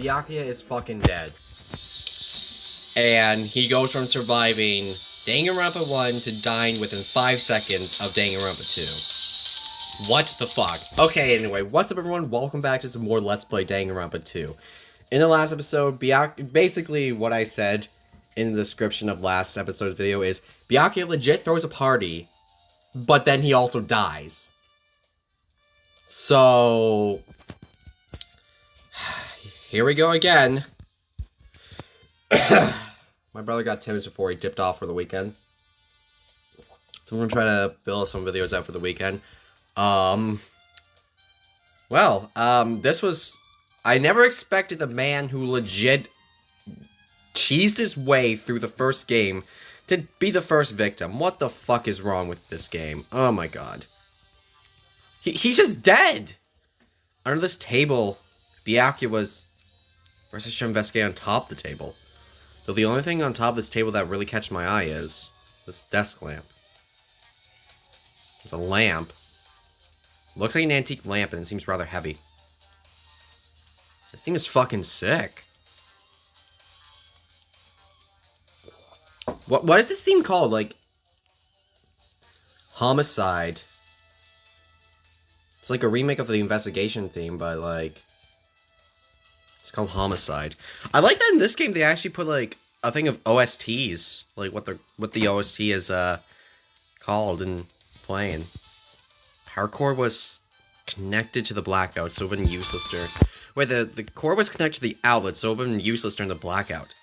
Byakuya is fucking dead. And he goes from surviving Danganronpa 1 to dying within 5 seconds of Danganronpa 2. What the fuck? Okay, anyway, what's up everyone? Welcome back to some more Let's Play Danganronpa 2. In the last episode, basically what I said in the description of last episode's video is Byakuya legit throws a party, but then he also dies. So, here we go again. My brother got Tim's before he dipped off for the weekend. So I'm gonna try to fill some videos out for the weekend. This was... I never expected the man who legit cheesed his way through the first game to be the first victim. What the fuck is wrong with this game? Oh my god. He's just dead! Under this table, Byakuya was... First I should investigate on top of the table. So the only thing on top of this table that really catches my eye is this desk lamp. It's a lamp. Looks like an antique lamp and it seems rather heavy. This thing is fucking sick. What is this theme called? Like... Homicide. It's like a remake of the investigation theme, but like... It's called Homicide. I like that in this game they actually put like a thing of OSTs. Like what the OST is called and playing. Power cord was connected to the blackout, so it would been useless during... Wait, the cord was connected to the outlet, so it would been useless during the blackout.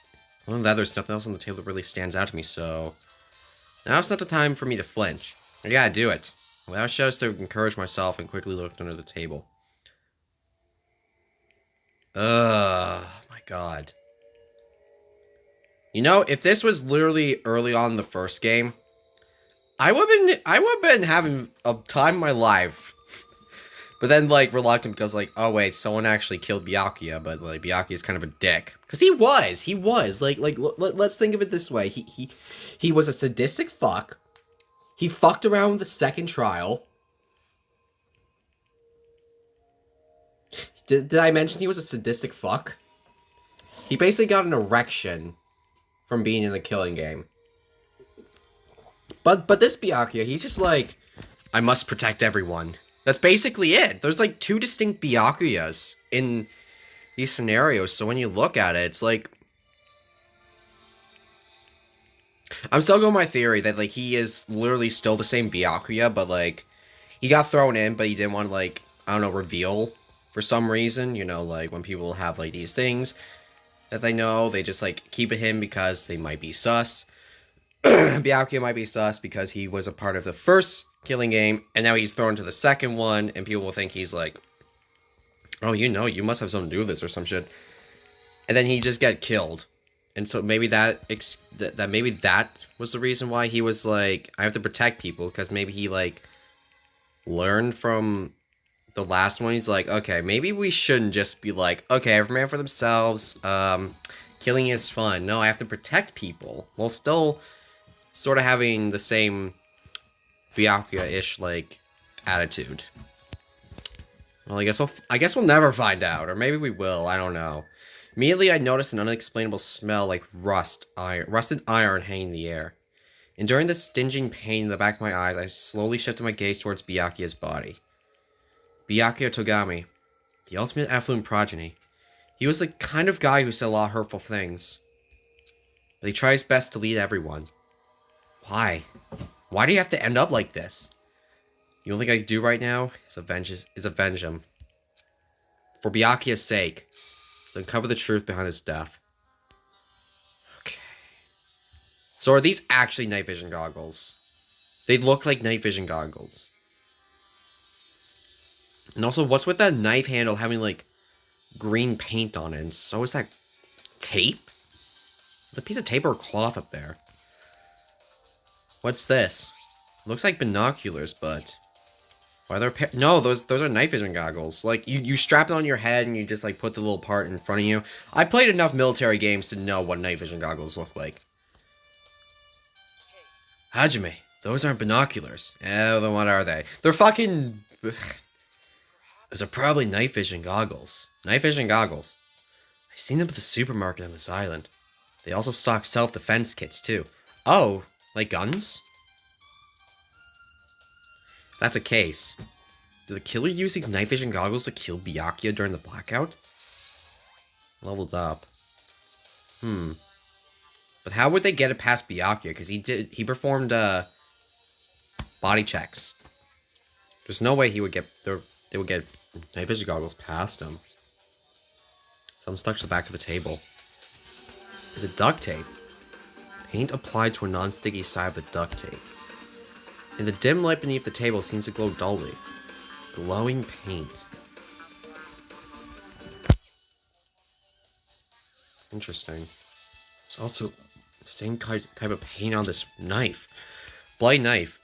Other than that, there's nothing else on the table that really stands out to me, so... Now it's not the time for me to flinch. I gotta do it. Without shows to encourage myself and quickly looked under the table. My god. You know, if this was literally early on in the first game, I would have been having a time of my life. But then, like, reluctant because, like, oh wait, someone actually killed Byakuya, but, like, Byakuya is kind of a dick. Because he was. Like, let's think of it this way. He was a sadistic fuck. He fucked around with the second trial. Did I mention he was a sadistic fuck? He basically got an erection from being in the killing game. But this Byakuya, he's just like, I must protect everyone. That's basically it. There's like two distinct Byakuyas in these scenarios, so when you look at it, it's like... I'm still going with my theory that like he is literally still the same Byakuya, but like, he got thrown in, but he didn't want to like, I don't know, reveal for some reason. You know, like when people have like these things that they know, they just like keep it hidden because they might be sus. Byakuya might be sus because he was a part of the first killing game, and now he's thrown to the second one, and people will think he's like, oh, you know, you must have something to do with this or some shit. And then he just get killed. And so maybe that was the reason why he was like, I have to protect people, because maybe he like learned from the last one. He's like, okay, maybe we shouldn't just be like, okay, every man for themselves, killing is fun. No, I have to protect people, while still sort of having the same Byakuya-ish, like, attitude. Well, I guess we'll never find out, or maybe we will, I don't know. Immediately, I noticed an unexplainable smell like rusted iron hanging in the air. Enduring this stinging pain in the back of my eyes, I slowly shifted my gaze towards Byakuya's body. Byakuya Togami, the ultimate affluent progeny. He was the kind of guy who said a lot of hurtful things. But he tried his best to lead everyone. Why? Why do you have to end up like this? The only thing I can do right now is avenge him. For Byakuya's sake, to uncover the truth behind his death. Okay. So are these actually night vision goggles? They look like night vision goggles. And also, what's with that knife handle having, like, green paint on it? And so is that tape? The piece of tape or cloth up there? What's this? Looks like binoculars, but... Why are there no, those are night vision goggles. Like, you strap it on your head and you just, like, put the little part in front of you. I played enough military games to know what night vision goggles look like. Hajime, those aren't binoculars. Eh, then what are they? They're fucking... Ugh. Those are probably night vision goggles. Night vision goggles. I I've seen them at the supermarket on this island. They also stock self-defense kits, too. Oh, like guns? That's a case. Did the killer use these night vision goggles to kill Byakuya during the blackout? Leveled up. But how would they get it past Byakuya? Because he performed, body checks. There's no way they would get night vision goggles past him. So I'm stuck to the back of the table. Is it duct tape? Paint applied to a non-sticky side of the duct tape. In the dim light beneath the table seems to glow dully. Glowing paint. Interesting. There's also the same type of paint on this knife. Bloody knife.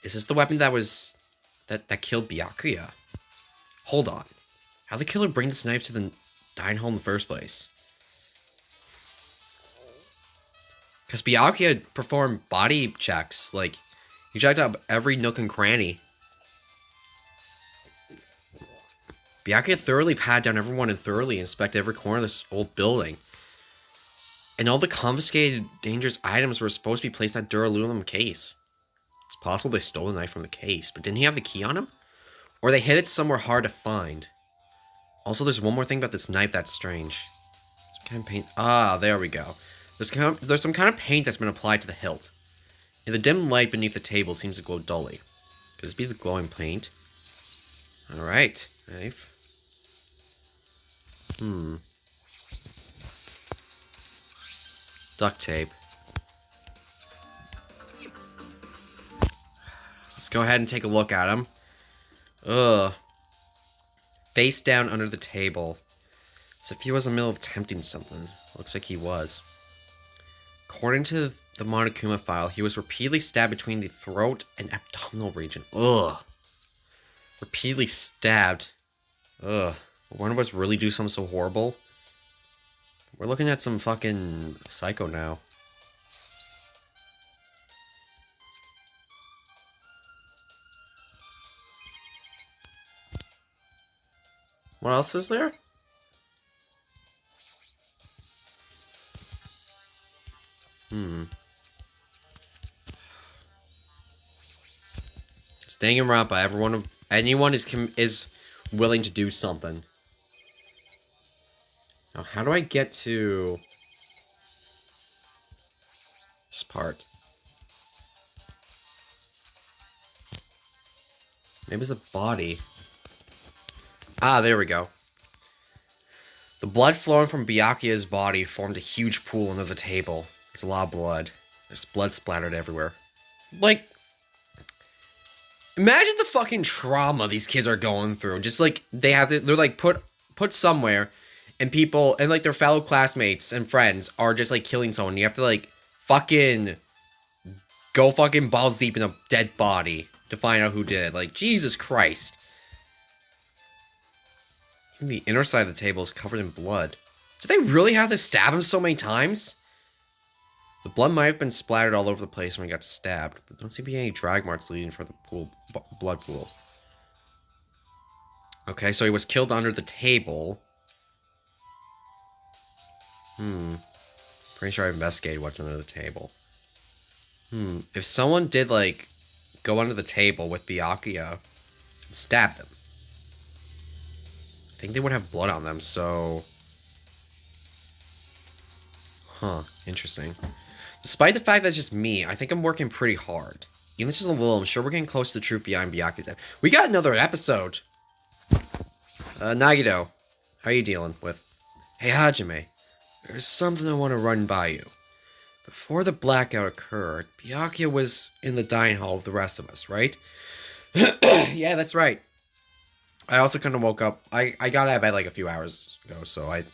Is this the weapon that killed Byakuya? Hold on. How'd the killer bring this knife to the dining hall in the first place? Because Byakuya performed body checks. Like, he checked out every nook and cranny. Byakuya thoroughly patted down everyone and thoroughly inspected every corner of this old building. And all the confiscated dangerous items were supposed to be placed in that Duralumin case. It's possible they stole the knife from the case, but didn't he have the key on him? Or they hid it somewhere hard to find. Also, there's one more thing about this knife that's strange. Some kind of paint. Ah, there we go. There's some kind of paint that's been applied to the hilt. And the dim light beneath the table seems to glow dully. Could this be the glowing paint? Alright, knife. Duct tape. Let's go ahead and take a look at him. Ugh. Face down under the table. As if he was in the middle of attempting something. Looks like he was. According to the Monokuma file, he was repeatedly stabbed between the throat and abdominal region. Ugh. Repeatedly stabbed. Ugh. One of us really do something so horrible? We're looking at some fucking psycho now. What else is there? It's Danganronpa. Anyone is willing to do something. Now, how do I get to this part? Maybe it's a body. Ah, there we go. The blood flowing from Byakuya's body formed a huge pool under the table. There's a lot of blood. There's blood splattered everywhere. Like, imagine the fucking trauma these kids are going through. Just like they're like put somewhere, and people and like their fellow classmates and friends are just like killing someone. You have to like fucking go fucking balls deep in a dead body to find out who did it. Like, Jesus Christ. Even the inner side of the table is covered in blood. Did they really have to stab him so many times? The blood might have been splattered all over the place when he got stabbed, but there don't seem to be any drag marks leading from the blood pool. Okay, so he was killed under the table. Pretty sure I investigated what's under the table. If someone did, like, go under the table with Byakuya and stab them, I think they would have blood on them, so... Huh, interesting. Despite the fact that it's just me, I think I'm working pretty hard. Even if it's just a little, I'm sure we're getting close to the truth behind Byakuya's head. We got another episode! Nagito, how are you dealing with? Hey Hajime, there's something I want to run by you. Before the blackout occurred, Byakuya was in the dining hall with the rest of us, right? Yeah, that's right. I also kind of woke up. I got out of bed like a few hours ago, so I'm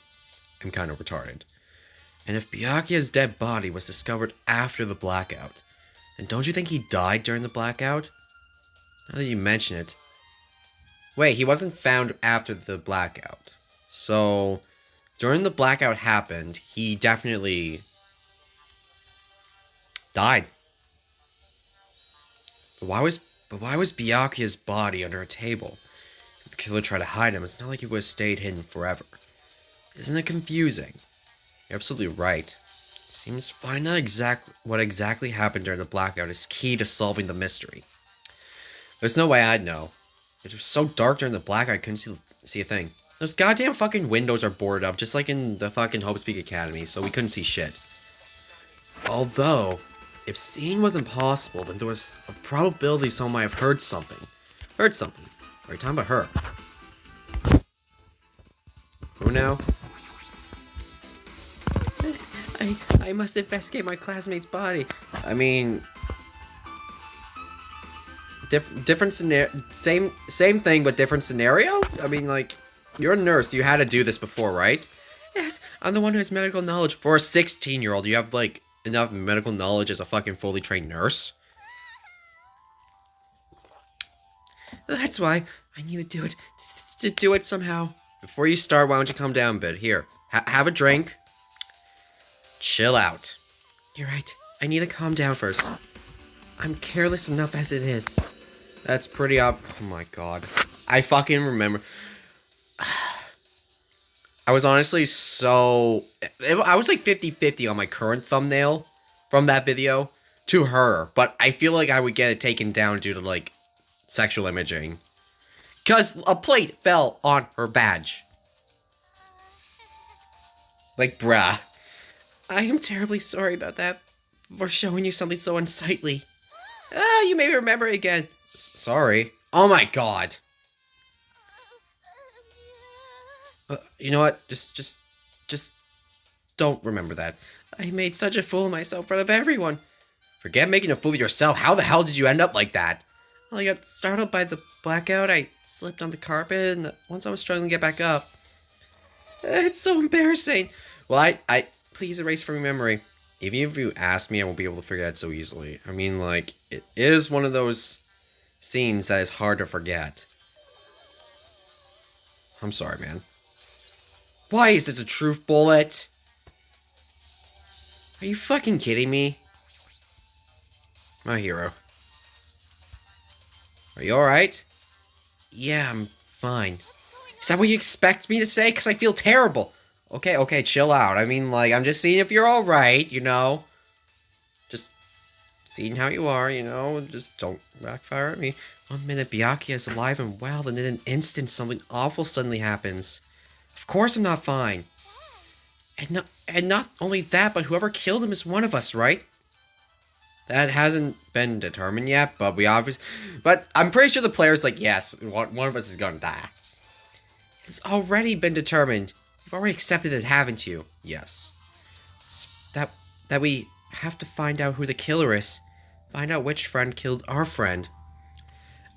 kind of retarded. And if Byakuya's dead body was discovered after the blackout, then don't you think he died during the blackout? Now that you mention it. Wait, he wasn't found after the blackout. So, during the blackout happened, he definitely died. But why was Byakuya's body under a table? The killer tried to hide him. It's not like he would have stayed hidden forever. Isn't it confusing? You're absolutely right. Seems finding out what exactly happened during the blackout is key to solving the mystery. There's no way I'd know. It was so dark during the blackout I couldn't see a thing. Those goddamn fucking windows are boarded up, just like in the fucking Hope Speak Academy, so we couldn't see shit. Although, if seeing was impossible, then there was a probability someone might have heard something. Heard something. Are you talking about her? Who now? I must investigate my classmate's body. I mean, different scenario, same thing but different scenario. I mean, like, you're a nurse. You had to do this before, right? Yes, I'm the one who has medical knowledge. For a 16-year-old, you have like enough medical knowledge as a fucking fully trained nurse. That's why I need to do it. To do it somehow. Before you start, why don't you calm down a bit? Here, have a drink. Chill out. You're right. I need to calm down first. I'm careless enough as it is. That's pretty oh my god. I fucking remember. I was honestly so... I was like 50-50 on my current thumbnail from that video to her. But I feel like I would get it taken down due to like sexual imaging. Because a plate fell on her badge. Like, bruh. I am terribly sorry about that. For showing you something so unsightly. You may remember it again. Sorry. Oh my god. You know what? Just don't remember that. I made such a fool of myself in front of everyone. Forget making a fool of yourself. How the hell did you end up like that? Well, I got startled by the blackout. I slipped on the carpet, and once I was struggling to get back up. It's so embarrassing. Well, I please erase from your memory. Even if you ask me, I won't be able to forget it so easily. I mean, like, it is one of those scenes that is hard to forget. I'm sorry, man. Why is this a truth bullet? Are you fucking kidding me? My hero. Are you alright? Yeah, I'm fine. Is that what you expect me to say? Because I feel terrible. Okay, chill out. I mean, like, I'm just seeing if you're alright, you know? Just seeing how you are, you know? Just don't backfire at me. 1 minute Byakuya is alive and well, then in an instant something awful suddenly happens. Of course I'm not fine. And not only that, but whoever killed him is one of us, right? That hasn't been determined yet, but but I'm pretty sure the player's like, yes, one of us is gonna die. It's already been determined. You've already accepted it, haven't you? Yes. That we have to find out who the killer is. Find out which friend killed our friend.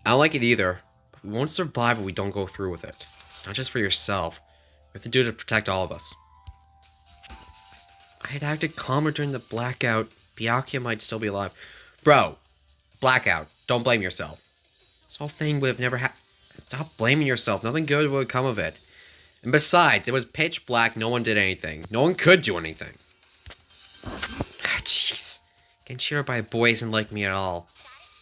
I don't like it either, but we won't survive if we don't go through with it. It's not just for yourself. We have to do it to protect all of us. I had acted calmer during the blackout. Byakuya might still be alive. Bro, blackout. Don't blame yourself. This whole thing would have never happened. Stop blaming yourself. Nothing good would come of it. And besides, it was pitch black. No one did anything. No one could do anything. Jeez. Getting cheered up by a boy isn't like me at all.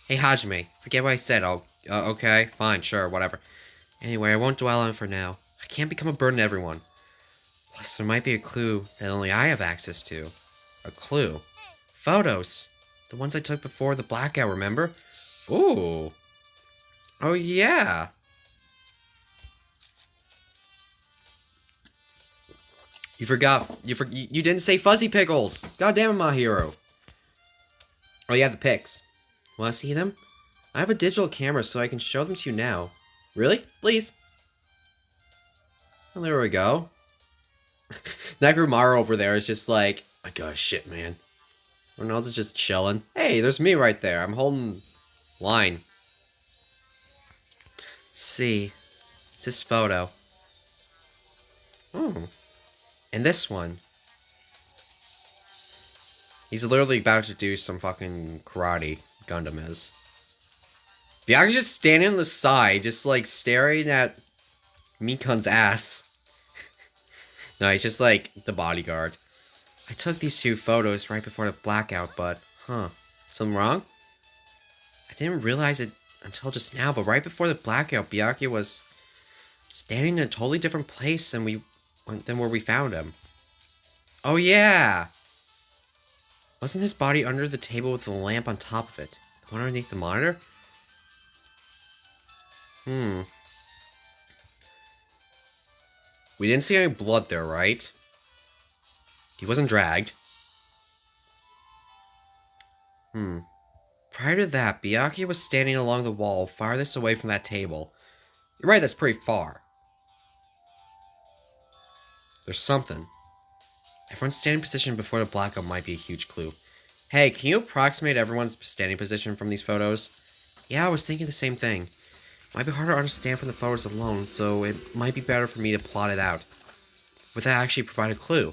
Hey, Hajime. Forget what I said. Okay. Fine. Sure. Whatever. Anyway, I won't dwell on it for now. I can't become a burden to everyone. Plus, there might be a clue that only I have access to. A clue? Photos. The ones I took before the blackout, remember? Ooh. Oh, yeah. You forgot. You didn't say fuzzy pickles. God damn it, my hero. Oh, you have the pics. Want to see them? I have a digital camera, so I can show them to you now. Really? Please? Well, there we go. Nagumaru over there is just like, I got shit, man. Ronaldo's just chilling. Hey, there's me right there. I'm holding line. See. It's this photo. Oh. And this one. He's literally about to do some fucking karate. Gundam is. Byakuya's just standing on the side, just like staring at Mikan's ass. No, he's just like the bodyguard. I took these two photos right before the blackout, but, something wrong? I didn't realize it until just now, but right before the blackout, Byakuya was standing in a totally different place than when than where we found him. Oh yeah! Wasn't his body under the table with the lamp on top of it? The one underneath the monitor? We didn't see any blood there, right? He wasn't dragged. Prior to that, Byakuya was standing along the wall farthest away from that table. You're right, that's pretty far. There's something. Everyone's standing position before the blackout might be a huge clue. Hey, can you approximate everyone's standing position from these photos? Yeah, I was thinking the same thing. Might be hard to understand from the photos alone, so it might be better for me to plot it out. Would that actually provide a clue?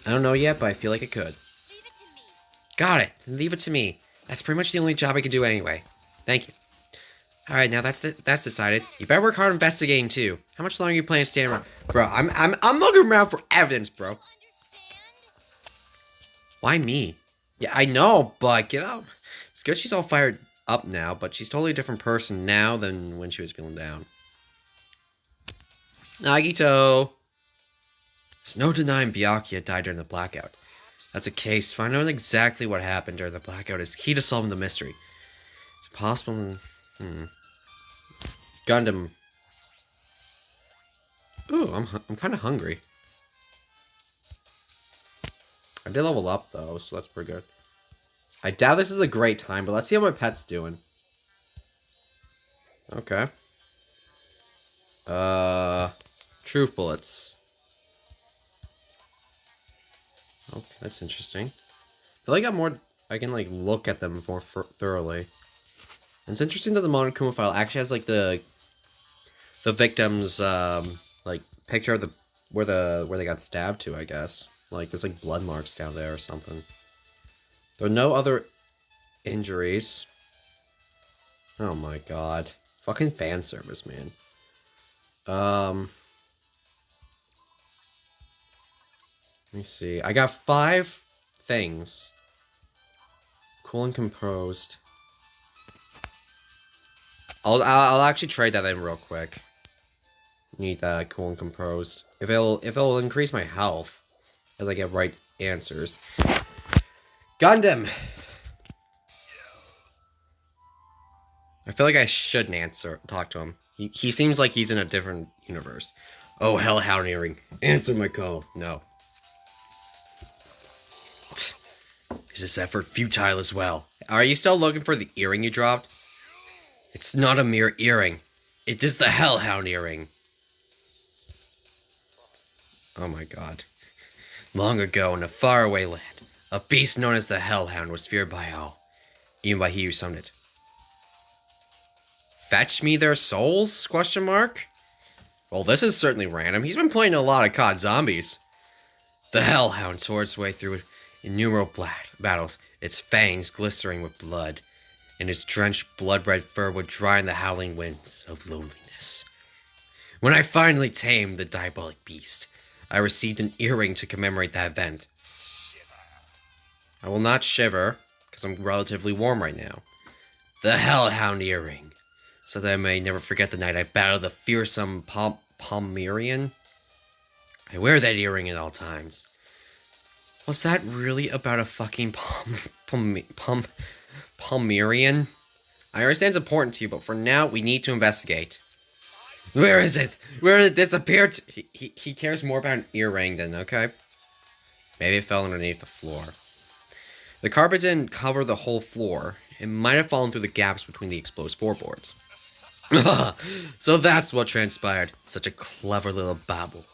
I don't know yet, but I feel like it could. Leave it to me. Got it. Then leave it to me. That's pretty much the only job I can do anyway. Thank you. Alright, now that's decided. You better work hard investigating too. How much longer are you planning to stand around? Bro, I'm looking around for evidence, bro. Understand? Why me? Yeah, I know, but it's good she's all fired up now, but she's totally a different person now than when she was feeling down. Nagito! There's no denying Byakuya died during the blackout. That's a case. Find out exactly what happened during the blackout is key to solving the mystery. It's possible. Gundam. Ooh, I'm kind of hungry. I did level up though, so that's pretty good. I doubt this is a great time, but let's see how my pet's doing. Okay. Truth bullets. Okay, that's interesting. I feel like I can like look at them more thoroughly. And it's interesting that the Monokuma file actually has like the victim's like picture of where they got stabbed to, I guess. Like there's like blood marks down there or something. There are no other injuries. Oh my god. Fucking fan service, man. Let me see. I got 5 things. Cool and composed. I'll actually trade that in real quick. Need that cool and composed. If it'll increase my health as I get right answers. Gundam. I feel like I shouldn't talk to him. He seems like he's in a different universe. Oh, Hellhound Earring. Answer my call. No. Is this effort futile as well? Are you still looking for the earring you dropped? It's not a mere earring. It is the Hellhound Earring. Oh my god. Long ago, in a faraway land, a beast known as the Hellhound was feared by all, even by he who summoned it. Fetch me their souls? Question mark. Well, this is certainly random. He's been playing a lot of COD Zombies. The Hellhound tore its way through innumerable battles, its fangs glistering with blood, and its drenched blood-red fur would dry in the howling winds of loneliness. When I finally tamed the diabolic beast, I received an earring to commemorate that event. I will not shiver, because I'm relatively warm right now. The Hellhound Earring, so that I may never forget the night I battled the fearsome Pomeranian. I wear that earring at all times. Was that really about a fucking Pomeranian? I understand it's important to you, but for now, we need to investigate. Where is it? Where did it disappear to? He cares more about an earring than, okay? Maybe it fell underneath the floor. The carpet didn't cover the whole floor. It might have fallen through the gaps between the exposed floorboards. So that's what transpired. Such a clever little babble.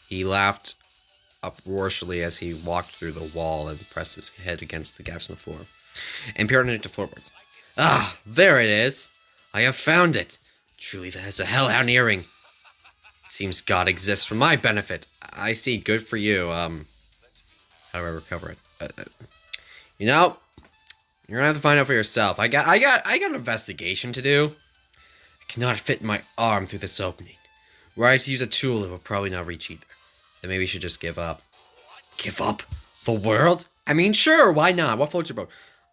He laughed uproariously as he walked through the wall and pressed his head against the gaps in the floor and peered underneath the floorboards. Ah, there it is. I have found it. Truly, that is a Hellhound Earring. Seems God exists for my benefit. I see. Good for you. How do I recover it? You know, you're gonna have to find out for yourself. I got an investigation to do. I cannot fit my arm through this opening. Were I to use a tool, it would probably not reach either. Then maybe you should just give up. Give up? The world? I mean, sure, why not? What floats your boat?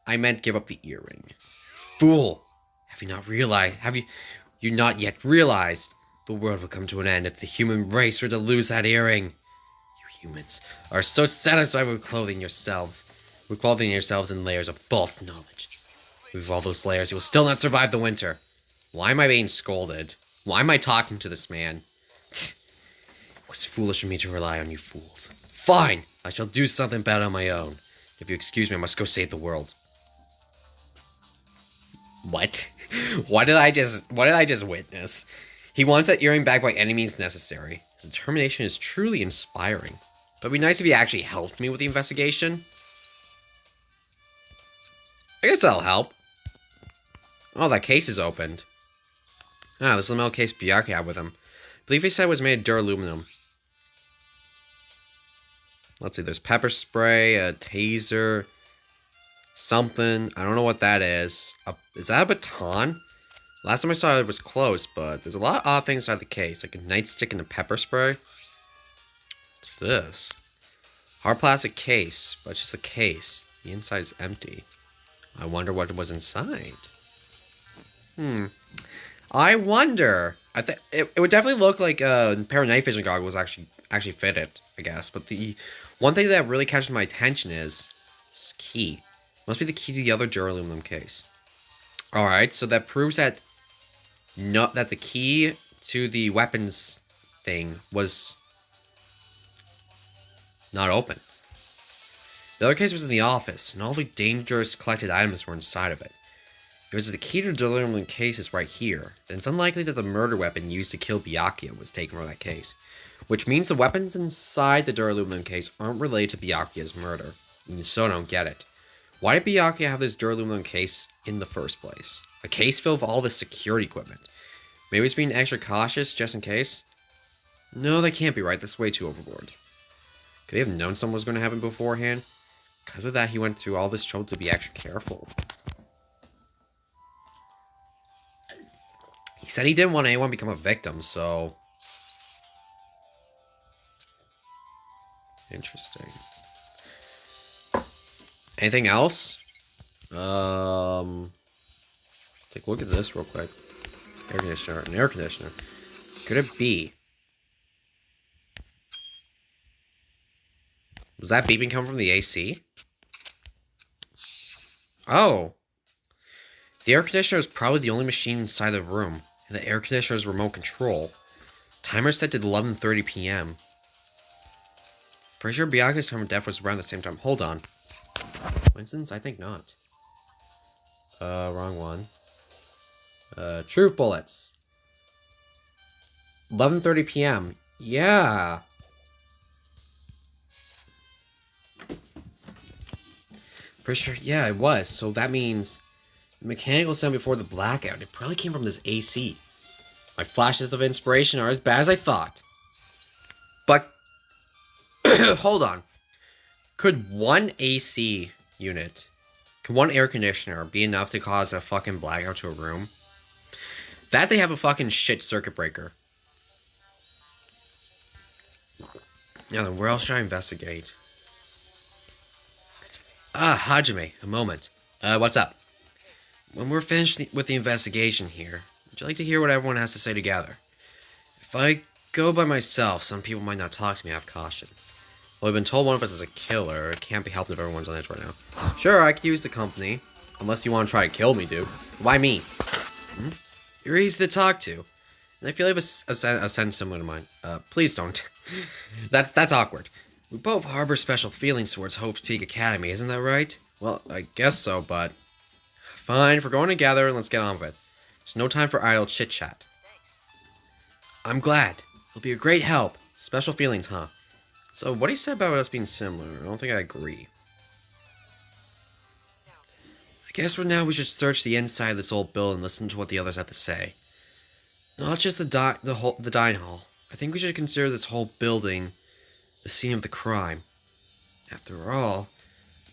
I meant give up the earring. Fool! Have you not yet realized? The world would come to an end if the human race were to lose that earring. You humans are so satisfied with clothing yourselves in layers of false knowledge. With all those layers, you will still not survive the winter. Why am I being scolded? Why am I talking to this man? It was foolish of me to rely on you fools. Fine! I shall do something bad on my own. If you excuse me, I must go save the world. What? What did I just witness? He wants that earring back by any means necessary. His determination is truly inspiring. But it'd be nice if he actually helped me with the investigation. I guess that'll help. Oh, that case is opened. Ah, this is the metal case Bjarke had with him. I believe he said it was made of duraluminum. Let's see, there's pepper spray, a taser, something. I don't know what that is. Is that a baton? Last time I saw it was close, but there's a lot of odd things inside the case, like a nightstick and a pepper spray. What's this? Hard plastic case, but it's just a case. The inside is empty. I wonder what was inside. I wonder. I think it would definitely look like a pair of night vision goggles actually fitted, I guess. But the one thing that really catches my attention is this key. Must be the key to the other duraluminum case. All right, so that proves that the key to the weapons thing was not open. The other case was in the office, and all the dangerous collected items were inside of it. If it was the key to the duraluminum case is right here, then it's unlikely that the murder weapon used to kill Byakuya was taken from that case. Which means the weapons inside the duraluminum case aren't related to Byakuya's murder. And so I don't get it. Why did Byakuya have this duraluminum case in the first place? A case filled with all this security equipment. Maybe he's being extra cautious just in case? No, that can't be right. That's way too overboard. Could they have known something was going to happen beforehand? Because of that, he went through all this trouble to be extra careful. He said he didn't want anyone to become a victim, so... Interesting. Anything else? Take a look at this real quick. Air conditioner. An air conditioner. Could it be? Was that beeping coming from the AC? Oh. The air conditioner is probably the only machine inside the room. And the air conditioner is remote control. Timer set to 11:30 p.m. Pretty sure Byakuya's time of death was around the same time. Hold on. Coincidence? I think not. Wrong one. Truth bullets. 11:30 p.m. Yeah. Pretty sure, yeah, it was. So that means the mechanical sound before the blackout. It probably came from this AC. My flashes of inspiration are as bad as I thought. But, hold on. Could one AC unit, could one air conditioner be enough to cause a fucking blackout to a room? That they have a fucking shit circuit breaker. Now then, where else should I investigate? Ah, Hajime, a moment. What's up? When we're finished with the investigation here, would you like to hear what everyone has to say together? If I go by myself, some people might not talk to me out of caution. Well, I've been told one of us is a killer. It can't be helped if everyone's on edge right now. Sure, I could use the company. Unless you want to try to kill me, dude. Why me? You're easy to talk to. And I feel like a sense similar to mine. Please don't. That's awkward. We both harbor special feelings towards Hope's Peak Academy, isn't that right? Well, I guess so, but... Fine, if we're going together, let's get on with it. There's no time for idle chit-chat. I'm glad. It'll be a great help. Special feelings, huh? So, what he said about us being similar, I don't think I agree. I guess for now we should search the inside of this old building and listen to what the others have to say. Not just the dining hall. I think we should consider this whole building the scene of the crime. After all,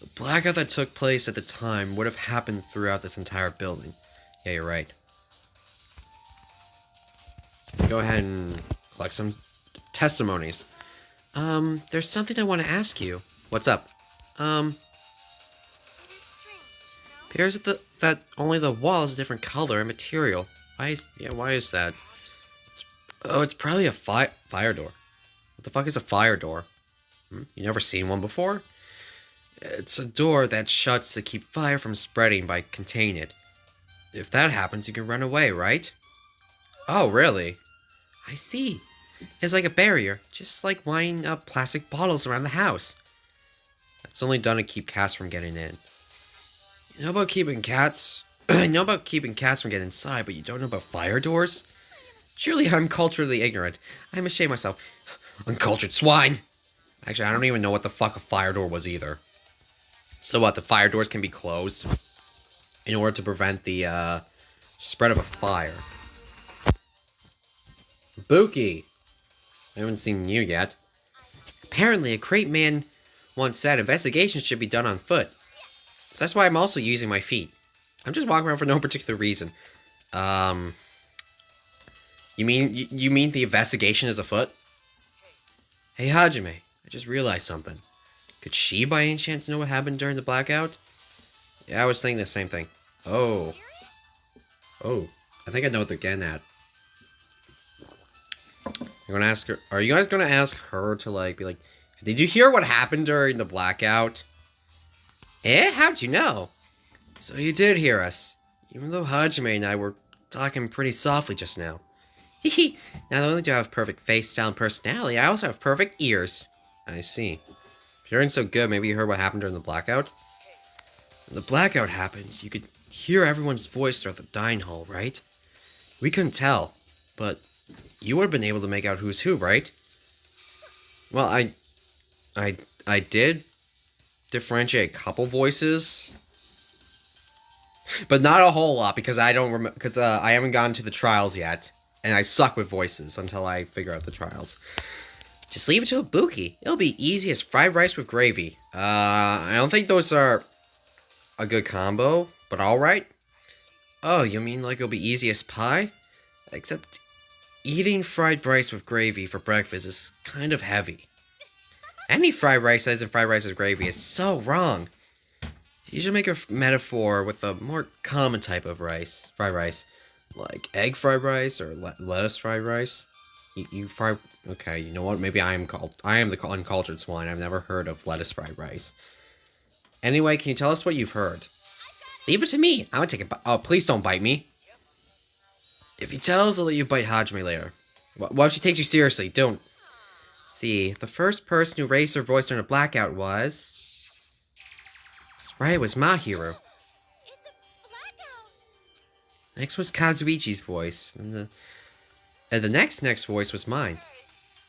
the blackout that took place at the time would have happened throughout this entire building. Yeah, you're right. Let's go ahead and collect some testimonies. There's something I want to ask you. What's up? Appears that only the wall is a different color and material. Why is that? Oh, it's probably a fire door. What the fuck is a fire door? You never seen one before? It's a door that shuts to keep fire from spreading by containing it. If that happens, you can run away, right? Oh, really? I see. It's like a barrier, just like lining up plastic bottles around the house. It's only done to keep cats from getting in. You know about keeping cats? I know about keeping cats from getting inside, but you don't know about fire doors? Surely I'm culturally ignorant. I'm ashamed of myself. Uncultured swine! Actually, I don't even know what the fuck a fire door was either. So what, the fire doors can be closed in order to prevent the spread of a fire. Buki! I haven't seen you yet. Apparently, a great man once said investigations should be done on foot. So that's why I'm also using my feet. I'm just walking around for no particular reason. You mean the investigation is afoot? Hey Hajime, I just realized something. Could she by any chance know what happened during the blackout? Yeah, I was thinking the same thing. Oh. Oh, I think I know what they're getting at. You're gonna ask her. Are you guys gonna ask her to like be like, did you hear what happened during the blackout? Eh? How'd you know? So you did hear us, even though Hajime and I were talking pretty softly just now. Hehe. Not only do I have perfect face, style, and personality, I also have perfect ears. I see. If you're hearing so good, maybe you heard what happened during the blackout? When the blackout happens, you could hear everyone's voice throughout the dining hall, right? We couldn't tell, but you would have been able to make out who's who, right? Well, I did differentiate a couple voices, but not a whole lot because I don't remember because I haven't gotten to the trials yet, and I suck with voices until I figure out the trials. Just leave it to a Buki. It'll be easy as fried rice with gravy. I don't think those are a good combo, but alright. Oh, you mean like it'll be easy as pie? Except eating fried rice with gravy for breakfast is kind of heavy. Any fried rice that isn't fried rice with gravy is so wrong. You should make a metaphor with a more common type of rice, fried rice. Like egg fried rice or lettuce fried rice. You fry... Okay, you know what? Maybe I am the uncultured swine. I've never heard of lettuce fried rice. Anyway, can you tell us what you've heard? Leave it to me. I'm gonna take it. Oh, please don't bite me. If you tell us, I'll let you bite Hajime later. What if she takes you seriously? Don't. See, the first person who raised her voice during a blackout was... That's right, it was Mahiru. Next was Kazuichi's voice, and the next voice was mine.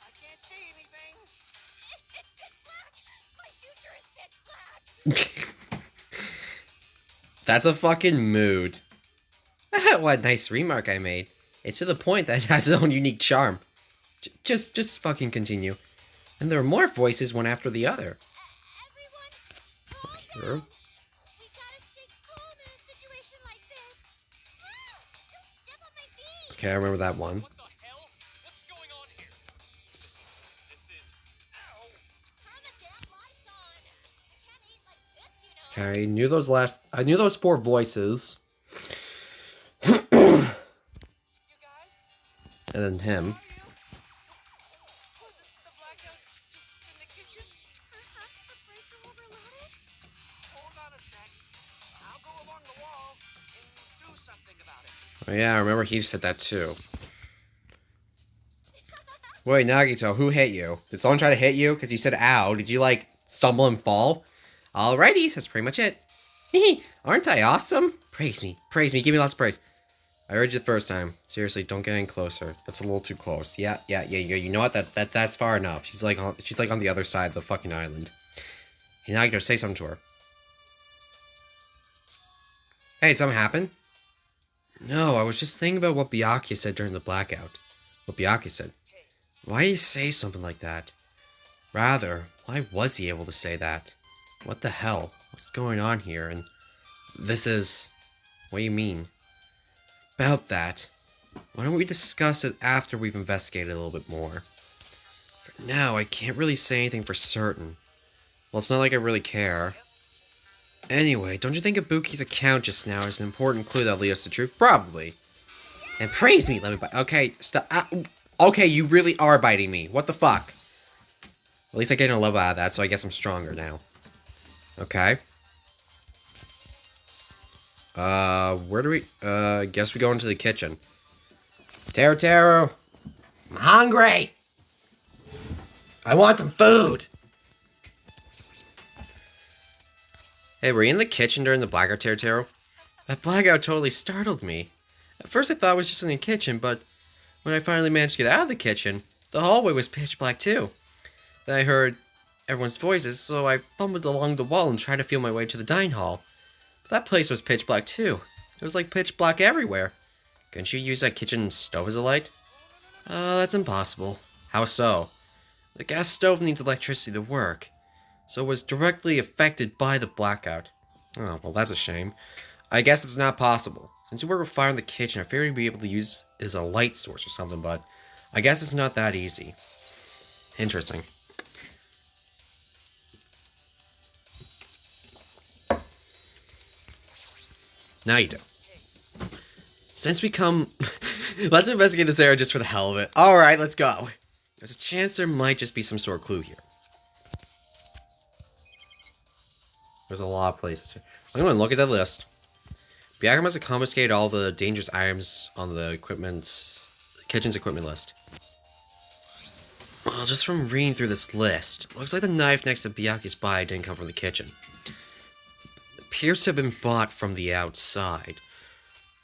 I can't see anything. It's pitch black. My future is pitch black. That's a fucking mood. What a nice remark I made. It's to the point that it has its own unique charm. Just fucking continue. And there are more voices one after the other. Everyone, calm down. We gotta stay calm in a situation like this. Don't step on my feet. Okay, I remember that one. What the hell? What's going on here? This is... Ow! Turn the damn lights on. I can't eat like this, you know. Okay, I knew those four voices. You guys? And then him. Wasn't the blackout just in the kitchen? Perhaps the breaker overloaded? Hold on a sec. I'll go along the wall and do something about it. Oh yeah, I remember he said that too. Wait, Nagito, who hit you? Did someone try to hit you? Because you said ow. Did you, like, stumble and fall? Alrighty, that's pretty much it. Hehe, aren't I awesome? Praise me, give me lots of praise. I heard you the first time. Seriously, don't get any closer. That's a little too close. Yeah. You know what? That's far enough. She's like on the other side of the fucking island. Hey, Nagito, say something to her. Hey, something happened? No, I was just thinking about what Byakuya said during the blackout. What Byakuya said. Why do you say something like that? Rather, why was he able to say that? What the hell? What's going on here? And this is... What do you mean? About that, why don't we discuss it after we've investigated a little bit more? For now, I can't really say anything for certain. Well, it's not like I really care. Anyway, don't you think Ibuki's account just now is an important clue that'll lead us to truth? Probably. And praise me, let me buy. Okay, stop. Okay, you really are biting me. What the fuck? At least I get a level out of that, so I guess I'm stronger now. Okay. Where do we... guess we go into the kitchen. Teru! I'm hungry! I want some food! Hey, were you in the kitchen during the blackout, Teru? That blackout totally startled me. At first I thought I was just in the kitchen, but when I finally managed to get out of the kitchen, the hallway was pitch black too. Then I heard everyone's voices, so I fumbled along the wall and tried to feel my way to the dining hall. But that place was pitch black too. It was like pitch black everywhere. Couldn't you use that kitchen stove as a light? That's impossible. How so? The gas stove needs electricity to work, so it was directly affected by the blackout. Oh, well that's a shame. I guess it's not possible. Since you work with fire in the kitchen, I figured you'd be able to use it as a light source or something, but I guess it's not that easy. Interesting. Now you do. Since we come... Let's investigate this area just for the hell of it. Alright, let's go. There's a chance there might just be some sort of clue here. There's a lot of places here. I'm going to look at that list. Byakuya must have confiscated all the dangerous items on the kitchen's equipment list. Well, just from reading through this list, looks like the knife next to Byakuya's body didn't come from the kitchen. It appears to have been bought from the outside.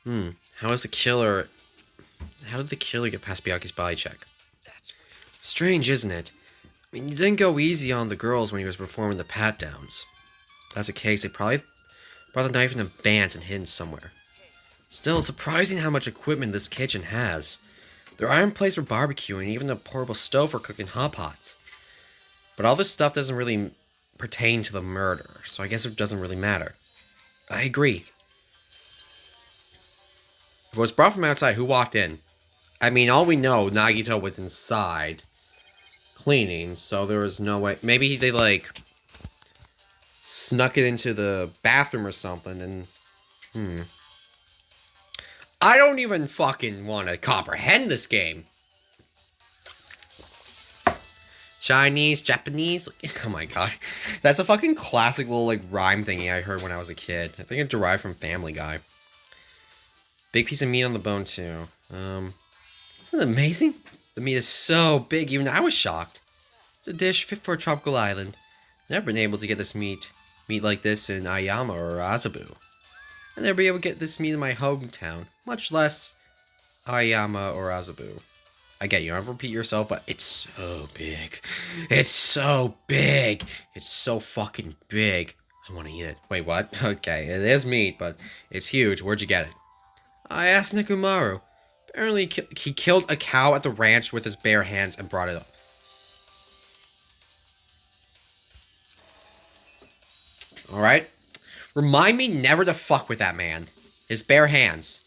How did the killer get past Byakuya's body check? That's weird. Strange, isn't it? I mean, you didn't go easy on the girls when he was performing the pat-downs. If that's the case, they probably brought the knife in advance and hidden somewhere. Still, it's surprising how much equipment this kitchen has. There are iron plates for barbecuing, and even a portable stove for cooking hot pots. But all this stuff doesn't really pertain to the murder, so I guess it doesn't really matter. I agree. If it was brought from outside, who walked in? I mean, all we know, Nagito was inside cleaning, so there was no way. Maybe they, like, snuck it into the bathroom or something, and... I don't even fucking want to comprehend this game. Chinese, Japanese, oh my god. That's a fucking classic little, like, rhyme thingy I heard when I was a kid. I think it derived from Family Guy. Big piece of meat on the bone, too. Isn't it amazing? The meat is so big, even I was shocked. It's a dish fit for a tropical island. Never been able to get this meat like this in Aoyama or Azabu. I'll never be able to get this meat in my hometown, much less Aoyama or Azabu. I get you, don't repeat yourself, but it's so big. It's so big. It's so fucking big. I want to eat it. Wait, what? Okay, it is meat, but it's huge. Where'd you get it? I asked Nekumaru. Apparently, he killed a cow at the ranch with his bare hands and brought it up. Alright? Remind me never to fuck with that man. His bare hands.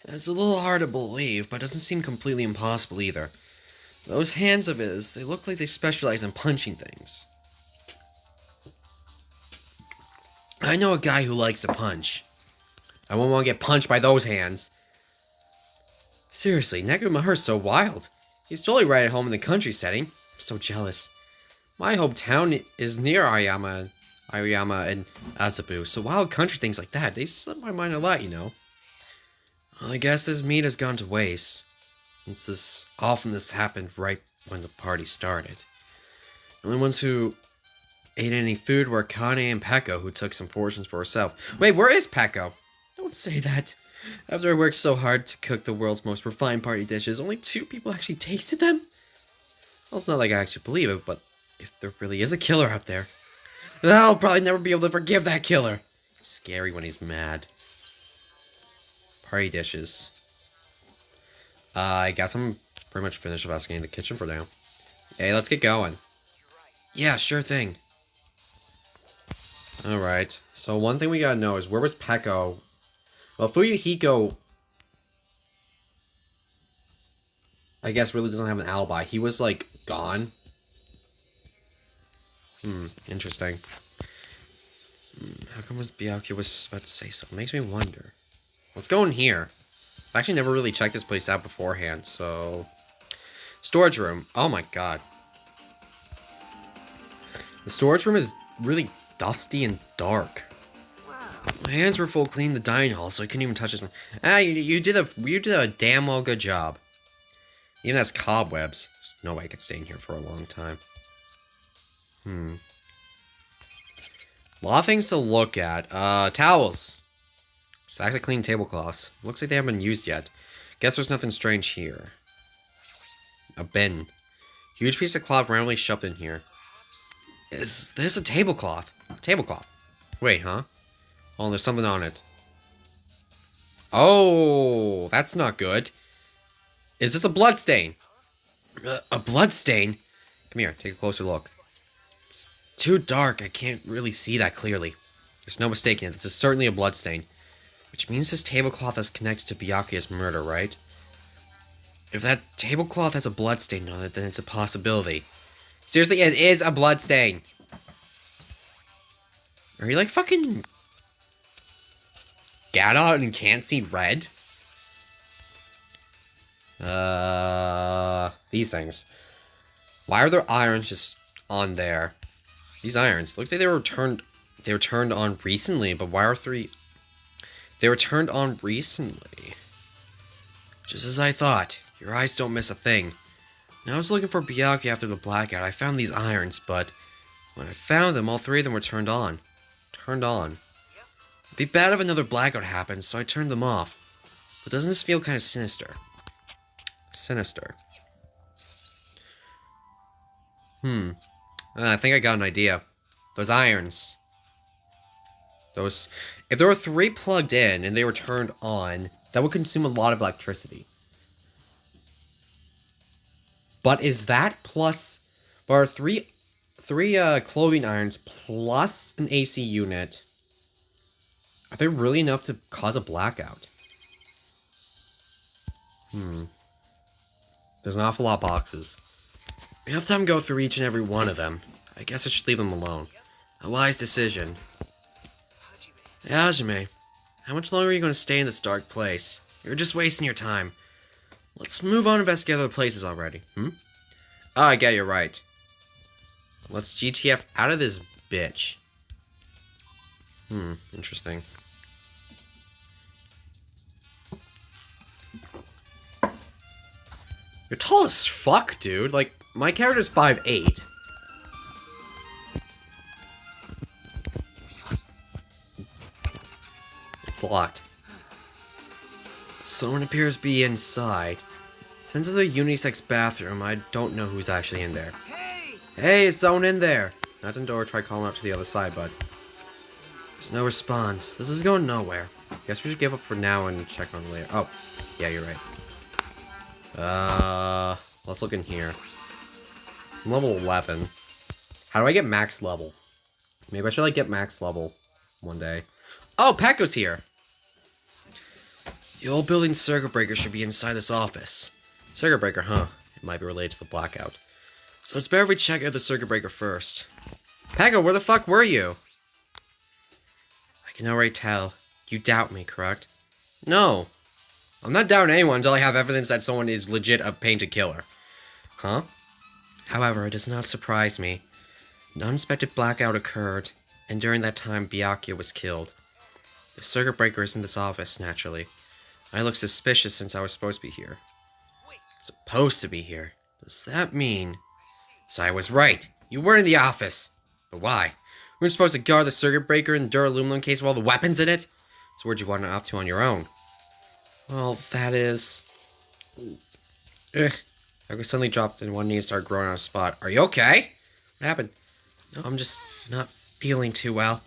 It's a little hard to believe, but doesn't seem completely impossible either. Those hands of his, they look like they specialize in punching things. I know a guy who likes to punch. I won't want to get punched by those hands. Seriously, Nekumaru's so wild. He's totally right at home in the country setting. I'm so jealous. My hometown is near Aoyama and Azabu, so wild country things like that, they slip my mind a lot, you know. Well, I guess this meat has gone to waste, since this happened right when the party started. The only ones who ate any food were Kane and Peko, who took some portions for herself. Wait, where is Peko? Don't say that. After I worked so hard to cook the world's most refined party dishes, only 2 people actually tasted them? Well, it's not like I actually believe it, but if there really is a killer out there, I'll probably never be able to forgive that killer. It's scary when he's mad. Party dishes. I guess I'm pretty much finished investigating the kitchen for now. Hey, let's get going. Yeah, sure thing. Alright, so one thing we gotta know is where was Peko? Well, Fuyuhiko, I guess, really doesn't have an alibi. He was, like, gone. Interesting. How come Byakuya was about to say something? Makes me wonder. Let's go in here. I've actually never really checked this place out beforehand, so... Storage room. Oh my god. The storage room is really dusty and dark. Wow. My hands were full cleaning the dining hall, so I couldn't even touch this one. Ah, you did a damn well good job. Even has cobwebs. There's no way I could stay in here for a long time. A lot of things to look at. Towels. Stacks of clean tablecloths. Looks like they haven't been used yet. Guess there's nothing strange here. A bin. Huge piece of cloth randomly shoved in here. Is this a tablecloth? Tablecloth. Wait, huh? Oh, there's something on it. Oh, that's not good. Is this a blood stain? A blood stain? Come here, take a closer look. It's too dark, I can't really see that clearly. There's no mistaking it, this is certainly a blood stain. Which means this tablecloth is connected to Byakuya's murder, right? If that tablecloth has a blood stain on it, then it's a possibility. Seriously, it is a blood stain! Are you like fucking Gata and can't see red? These things. Why are there irons just on there? These irons. Looks like they were turned on recently, but why are three... They were turned on recently. Just as I thought. Your eyes don't miss a thing. Now I was looking for Byakuya after the blackout. I found these irons, but when I found them, all three of them were turned on. Turned on. It'd be bad if another blackout happened, so I turned them off. But doesn't this feel kind of sinister? Sinister. I think I got an idea. Those irons. Those... If there were three plugged in and they were turned on, that would consume a lot of electricity. But is that plus... But are three clothing irons plus an AC unit... Are they really enough to cause a blackout? There's an awful lot of boxes. We have time to go through each and every one of them. I guess I should leave them alone. A wise decision. Hajime, how much longer are you going to stay in this dark place? You're just wasting your time. Let's move on and investigate other places already. Oh, I get you right. Let's GTF out of this bitch. Interesting. You're tall as fuck, dude. Like, my character's 5'8". It's locked. Someone appears to be inside. Since it's a unisex bathroom, I don't know who's actually in there. Hey! Hey, is someone in there? Natendora tried calling out to the other side, but there's no response. This is going nowhere. Guess we should give up for now and check on later. Oh, yeah, you're right. Let's look in here. I'm level 11. How do I get max level? Maybe I should, like, get max level one day. Oh, Pekko's here! The old building circuit breaker should be inside this office. Circuit breaker, huh? It might be related to the blackout. So it's better if we check out the circuit breaker first. Pekko, where the fuck were you? I can already tell. You doubt me, correct? No. I'm not doubting anyone until I have evidence that someone is legit a painted killer. Huh? However, it does not surprise me. An unexpected blackout occurred, and during that time, Byakuya was killed. The circuit breaker is in this office, naturally. I look suspicious since I was supposed to be here. Supposed to be here? Does that mean... So I was right. You were in the office. But why? We were supposed to guard the circuit breaker in the duraluminum case with all the weapons in it? So where'd you wander off to on your own? Well, that is... I was suddenly dropped in one knee and started growing on a spot. Are you okay? What happened? No, I'm just not feeling too well.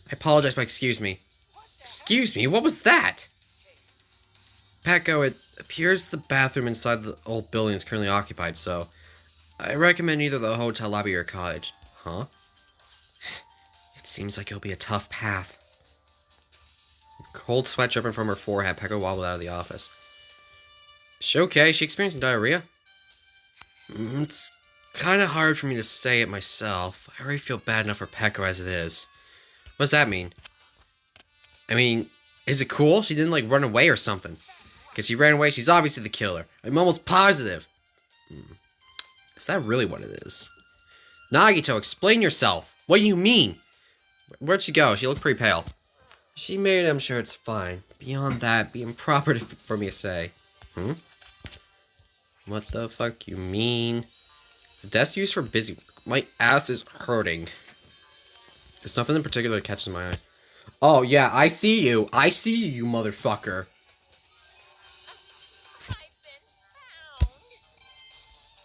I apologize, but excuse me. Excuse me? What was that? Pekko, it appears the bathroom inside the old building is currently occupied, so I recommend either the hotel lobby or your cottage. Huh? It seems like it'll be a tough path. Cold sweat dripping from her forehead, Pekko wobbled out of the office. Is she okay? Is she experiencing diarrhea? It's kind of hard for me to say it myself. I already feel bad enough for Pekko as it is. What does that mean? I mean, is it cool? She didn't, like, run away or something. Because she ran away, she's obviously the killer. I'm almost positive. Is that really what it is? Nagito, explain yourself. What do you mean? Where'd she go? She looked pretty pale. She made it, I'm sure it's fine. Beyond that, be improper for me to say. What the fuck you mean? The desk used for busy work. My ass is hurting. There's nothing in particular that catches my eye. Oh, yeah, I see you. I see you, motherfucker. I've been found.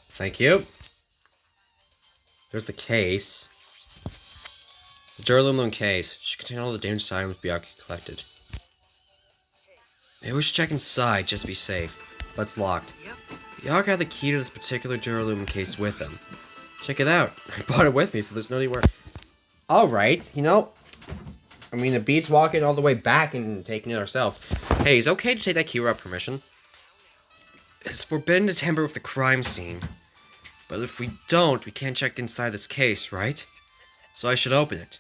Thank you. There's the case. The duraluminium case should contain all the dangerous items Byakuya collected. Maybe we should check inside just to be safe. But it's locked. Byakuya had the key to this particular duraluminium case with him. Check it out. I brought it with me, so there's no need to worry. Alright, you know, I mean, it beats walking all the way back and taking it ourselves. Hey, is it okay to take that key without permission? It's forbidden to tamper with the crime scene. But if we don't, we can't check inside this case, right? So I should open it.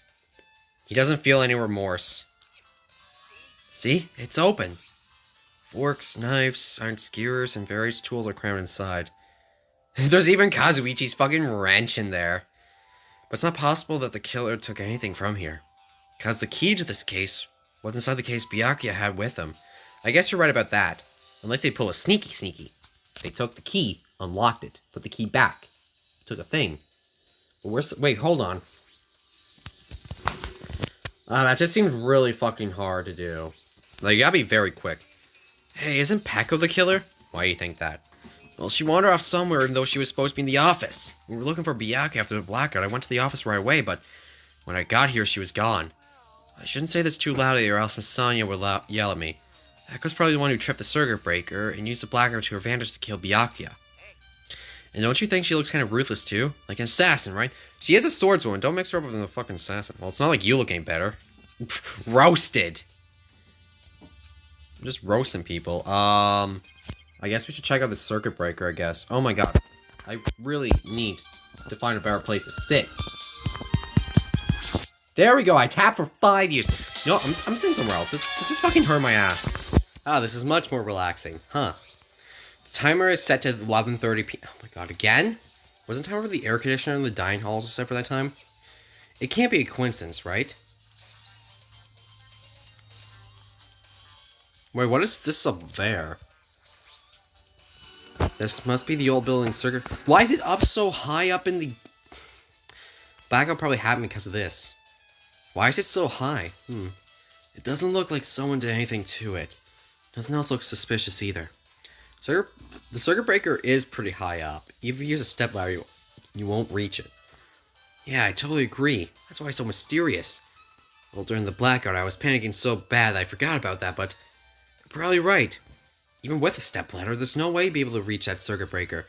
He doesn't feel any remorse. See? It's open. Forks, knives, iron skewers, and various tools are crammed inside. There's even Kazuichi's fucking wrench in there. But it's not possible that the killer took anything from here. Because the key to this case was inside the case Byakuya had with him. I guess you're right about that. Unless they pull a sneaky. They took the key, unlocked it, put the key back. Took a thing. But where's the, wait, hold on. That just seems really fucking hard to do. Like, you gotta be very quick. Hey, isn't Peko the killer? Why do you think that? Well, she wandered off somewhere even though she was supposed to be in the office. We were looking for Byakuya after the blackout. I went to the office right away, but when I got here, she was gone. I shouldn't say this too loudly or else Miss Sonia will yell at me. Peko's probably the one who tripped the circuit breaker and used the blackout to her advantage to kill Byakuya. And don't you think she looks kind of ruthless too? Like an assassin, right? She is a swordswoman. Don't mix her up with a fucking assassin. Well, it's not like you look any better. Roasted. I'm just roasting people. I guess we should check out the circuit breaker, I guess. Oh my god. I really need to find a better place to sit. There we go. I tapped for 5 years. No, I'm sitting somewhere else. This is fucking hurt my ass. Ah, this is much more relaxing. Huh. The timer is set to 11:30 p.m. Oh my god, again? Wasn't time for the air conditioner in the dining hall also set for that time? It can't be a coincidence, right? Wait, what is this up there? This must be the old building circuit. Why is it up so high up in the... Blackout probably happened because of this. Why is it so high? It doesn't look like someone did anything to it. Nothing else looks suspicious either. The circuit breaker is pretty high up. Even if you use a stepladder, you won't reach it. Yeah, I totally agree. That's why it's so mysterious. Well, during the blackout, I was panicking so bad that I forgot about that, but... You're probably right. Even with a stepladder, there's no way to be able to reach that circuit breaker.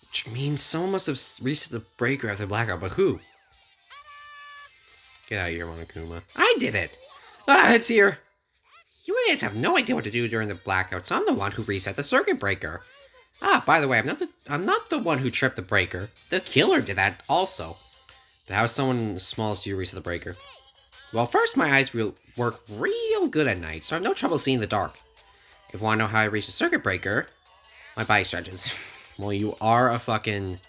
Which means someone must have reset the breaker after the blackout, but who? Get out of here, Monokuma. I did it! Ah, it's here! You idiots have no idea what to do during the blackout, so I'm the one who reset the circuit breaker. Ah, by the way, I'm not the one who tripped the breaker. The killer did that also. But how does someone as small as you reset the breaker? Well, first, my eyes work real good at night, so I have no trouble seeing the dark. If you want to know how I reach the circuit breaker, my body stretches. Well, you are a fucking...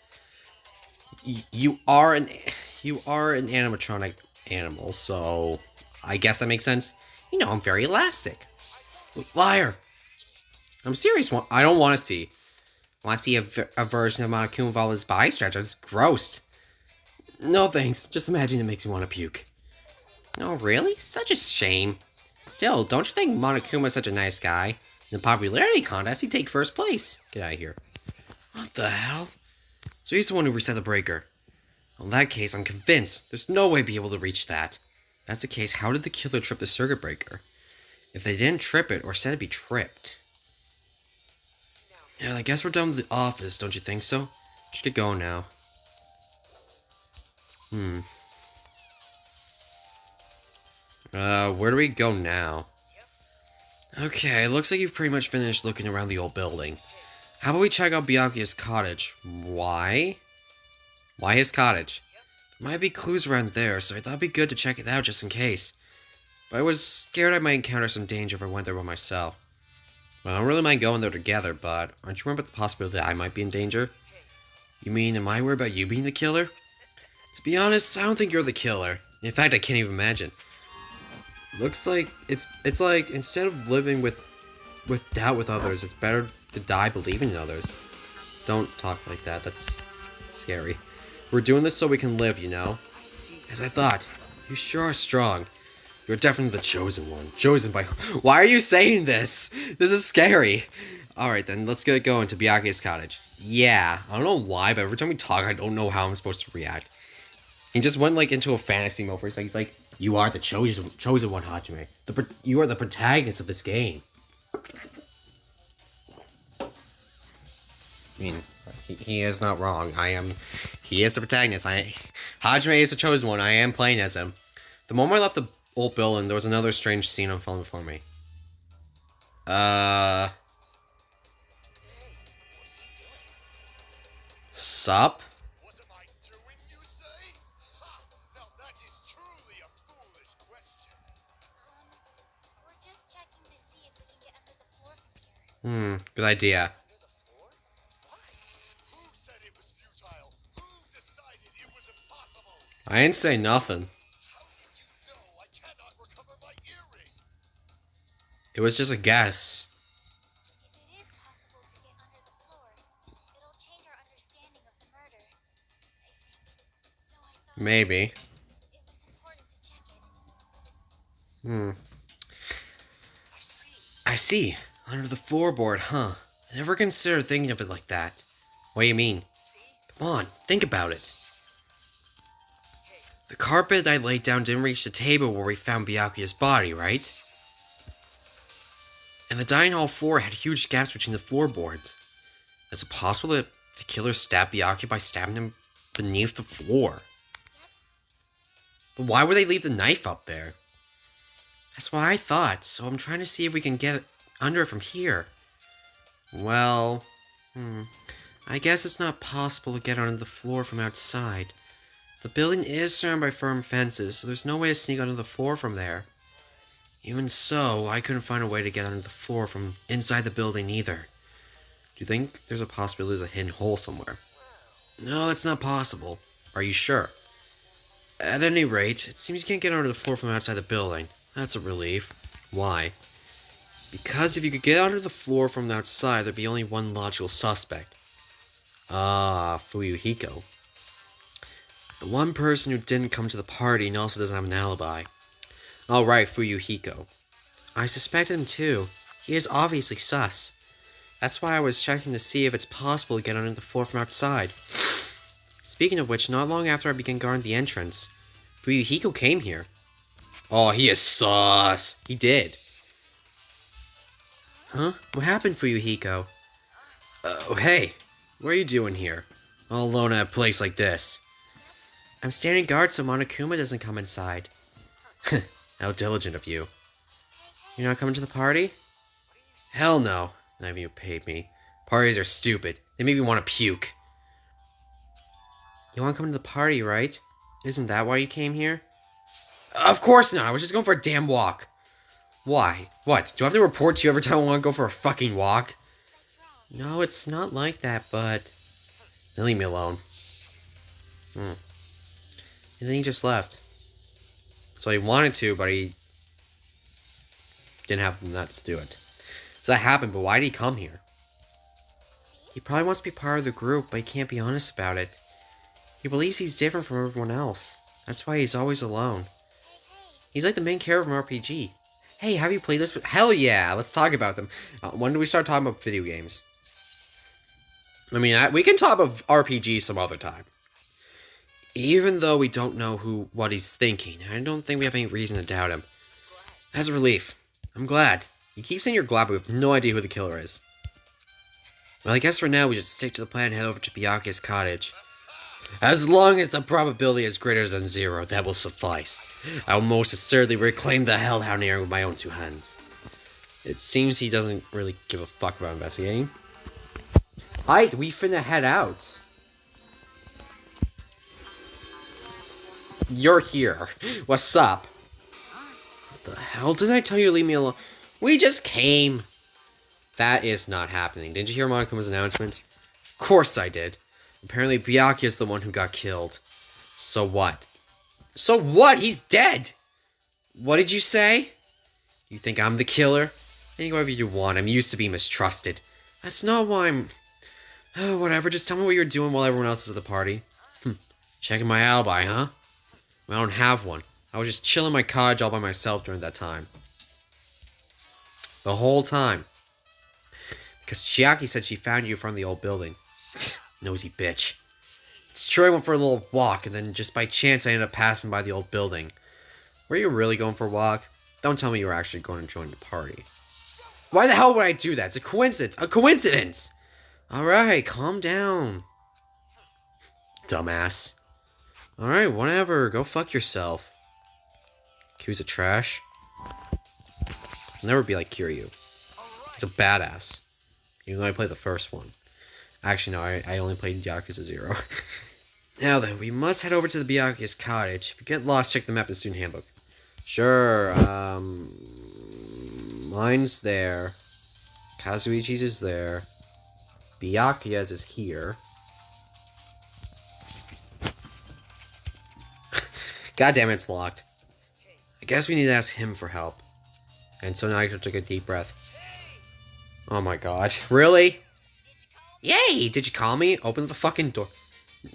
You are an animatronic animal, so... I guess that makes sense. You know, I'm very elastic. Liar! I'm serious. I don't want to see. I want to see a version of Monokuma with all his body stretches. It's gross. No thanks. Just imagine it makes me want to puke. No, really? Such a shame. Still, don't you think Monokuma is such a nice guy? In the popularity contest, he'd take first place. Get out of here. What the hell? So he's the one who reset the breaker. Well, in that case, I'm convinced there's no way to be able to reach that. If that's the case, how did the killer trip the circuit breaker? If they didn't trip it, or said it'd be tripped. Yeah, I guess we're done with the office, don't you think so? Just get going now. Where do we go now? Okay, looks like you've pretty much finished looking around the old building. How about we check out Byakuya's cottage? Why? Why his cottage? There might be clues around there, so I thought it'd be good to check it out just in case. But I was scared I might encounter some danger if I went there by myself. Well, I don't really mind going there together, but aren't you worried about the possibility that I might be in danger? You mean, am I worried about you being the killer? To be honest, I don't think you're the killer. In fact, I can't even imagine. Looks like it's like instead of living with doubt with others, it's better to die believing in others. Don't talk like that. That's scary. We're doing this so we can live, you know? As I thought. You sure are strong. You're definitely the chosen one. Chosen by... Why are you saying this? This is scary. Alright then, let's get going to Byakuya's cottage. Yeah, I don't know why, but every time we talk, I don't know how I'm supposed to react. He just went like into a fantasy mode for a second. He's like, you are the chosen one, Hajime. You are the protagonist of this game. I mean, he is not wrong. He is the protagonist. Hajime is the chosen one. I am playing as him. The moment I left the old building, there was another strange scene unfolding before me. Sup? What am I doing, you say? Ha! Now that is truly a foolish question. We're just checking to see if we can get under the floor from here. Good idea. Under the floor? Why? Who said it was futile? Who decided it was impossible? I ain't say nothing. How did you know I cannot recover my earring? It was just a guess. If it is possible to get under the floor, it'll change our understanding of the murder. I think. So I thought Maybe. it was important to check it. I see. I see. Under the floorboard, huh? I never considered thinking of it like that. What do you mean? See? Come on, think about it. Hey, The carpet I laid down didn't reach the table where we found Byakuya's body, right? And the dining hall floor had huge gaps between the floorboards. Is it possible that the killer stabbed Byakuya by stabbing him beneath the floor? But why would they leave the knife up there? That's what I thought, so I'm trying to see if we can get under it from here. Well, I guess it's not possible to get under the floor from outside. The building is surrounded by firm fences, so there's no way to sneak under the floor from there. Even so, I couldn't find a way to get under the floor from inside the building either. Do you think there's a possibility there's a hidden hole somewhere? No, that's not possible. Are you sure? At any rate, it seems you can't get under the floor from outside the building. That's a relief. Why? Because if you could get under the floor from the outside, there'd be only one logical suspect. Ah, Fuyuhiko. The one person who didn't come to the party and also doesn't have an alibi. Alright, Fuyuhiko. I suspect him too. He is obviously sus. That's why I was checking to see if it's possible to get under the floor from outside. Speaking of which, not long after I began guarding the entrance, Fuyuhiko came here. Oh, he is sus. He did. Huh? What happened, Fuyuhiko? Oh, hey. What are you doing here? All alone at a place like this? I'm standing guard so Monokuma doesn't come inside. How diligent of you. You're not coming to the party? Hell no. Not even you paid me. Parties are stupid. They make me want to puke. You want to come to the party, right? Isn't that why you came here? Of course not. I was just going for a damn walk. Why? What? Do I have to report to you every time I want to go for a fucking walk? No, it's not like that, but... Then leave me alone. And then he just left. So he wanted to, but he didn't have the nuts to do it. So that happened, but why did he come here? He probably wants to be part of the group, but he can't be honest about it. He believes he's different from everyone else. That's why he's always alone. He's like the main character of an RPG. Hey, have you played this? Hell yeah, let's talk about them. When do we start talking about video games? I mean, we can talk about RPGs some other time. Even though we don't know what he's thinking, I don't think we have any reason to doubt him. As a relief. I'm glad. You keep saying you're glad, but we have no idea who the killer is. Well, I guess for now we should stick to the plan and head over to Byakuya's cottage. As long as the probability is greater than 0, that will suffice. I will most assuredly reclaim the Hellhound area with my own 2 hands. It seems he doesn't really give a fuck about investigating. Aight, we finna head out. You're here. What's up? What the hell? Didn't I tell you to leave me alone? We just came. That is not happening. Didn't you hear Monaco's announcement? Of course I did. Apparently Byakuya's the one who got killed. So what? So what? He's dead! What did you say? You think I'm the killer? Think whatever you want. I'm used to being mistrusted. That's not why I'm... Oh, whatever. Just tell me what you're doing while everyone else is at the party. Checking my alibi, huh? I don't have one. I was just chilling in my cottage all by myself during that time. The whole time. Because Chiaki said she found you from the old building. Nosy bitch. It's true I went for a little walk, and then just by chance I ended up passing by the old building. Were you really going for a walk? Don't tell me you were actually going to join the party. Why the hell would I do that? It's a coincidence! A coincidence! Alright, calm down. Dumbass. Alright, whatever. Go fuck yourself. Q's a trash. I'll never be like Kiryu. He's a badass. Even though I played the first one. Actually, no, I only played Yakuza 0. Now then, we must head over to the Byakuya's cottage. If you get lost, check the map in the student handbook. Sure, mine's there. Kazuichi's is there. Byakuya's is here. God damn it, it's locked. I guess we need to ask him for help. And so Nagito took a deep breath. Oh my god. Really? Yay! Did you call me? Open the fucking door.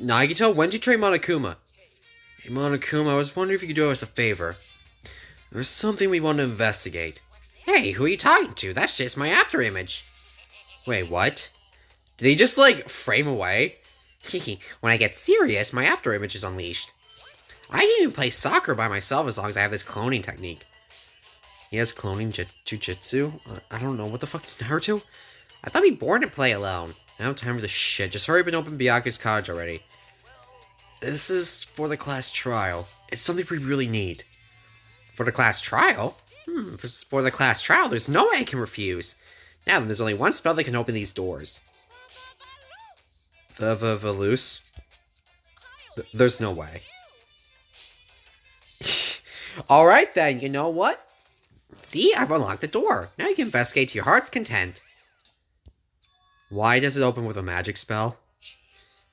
Nagito, when did you trade Monokuma? Hey Monokuma, I was wondering if you could do us a favor. There's something we want to investigate. Hey, who are you talking to? That's just my after image. Wait, what? Did he just, like, frame away? When I get serious, my after image is unleashed. I can even play soccer by myself as long as I have this cloning technique. He has cloning jujitsu? I don't know. What the fuck is Naruto? I thought he'd be born to play alone. I don't have time for this shit. Just hurry up and open Byakuya's cottage already. This is for the class trial. It's something we really need. For the class trial? For the class trial, there's no way I can refuse. Now then, there's only one spell that can open these doors. Valus? There's no way. Alright then, you know what? See, I've unlocked the door. Now you can investigate to your heart's content. Why does it open with a magic spell?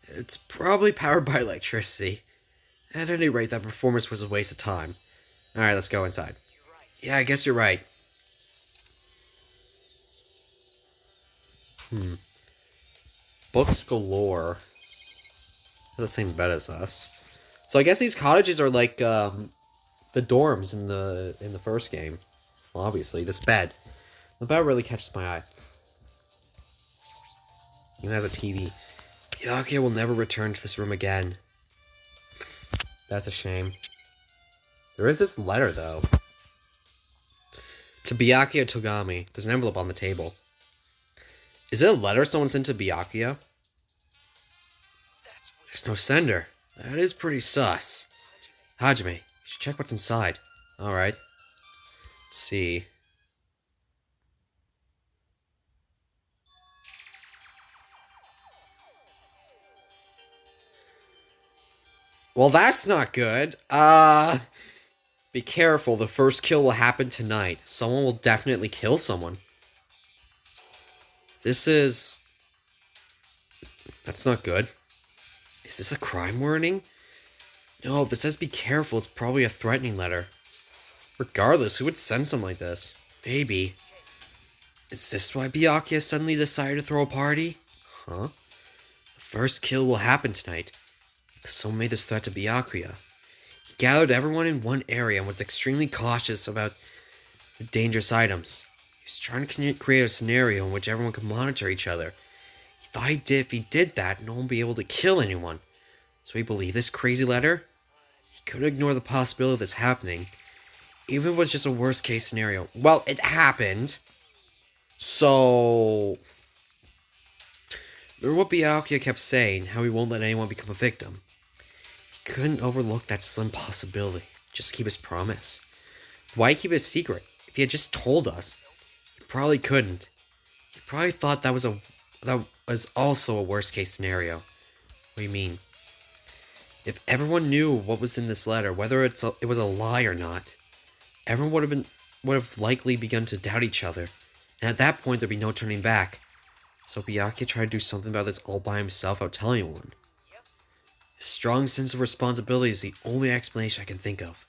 It's probably powered by electricity. At any rate, that performance was a waste of time. Alright, let's go inside. Yeah, I guess you're right. Books galore. That's the same bed as us. So I guess these cottages are like, the dorms in the first game. Well, obviously, this bed. The bed really catches my eye. Even has a TV. Byakuya will never return to this room again. That's a shame. There is this letter, though. To Byakuya Togami. There's an envelope on the table. Is it a letter someone sent to Byakuya? There's no sender. That is pretty sus. Hajime, you should check what's inside. Alright. Let's see. Well, that's not good. Be careful. The first kill will happen tonight. Someone will definitely kill someone. That's not good. Is this a crime warning? No, if it says be careful, it's probably a threatening letter. Regardless, who would send something like this? Maybe. Is this why Byakuya suddenly decided to throw a party? Huh? The first kill will happen tonight. Someone made this threat to Byakuya. He gathered everyone in one area and was extremely cautious about the dangerous items. He was trying to create a scenario in which everyone could monitor each other. He thought if he did that, no one would be able to kill anyone. So he believed this crazy letter? He couldn't ignore the possibility of this happening, even if it was just a worst case scenario. Well, it happened. So... remember what Byakuya kept saying, how he won't let anyone become a victim. He couldn't overlook that slim possibility. Just keep his promise. Why keep it a secret? If he had just told us, he probably couldn't. He probably thought that was also a worst case scenario. What do you mean? If everyone knew what was in this letter, whether it was a lie or not, everyone would have likely begun to doubt each other, and at that point there'd be no turning back. So Byakuya tried to do something about this all by himself without telling anyone. A strong sense of responsibility is the only explanation I can think of.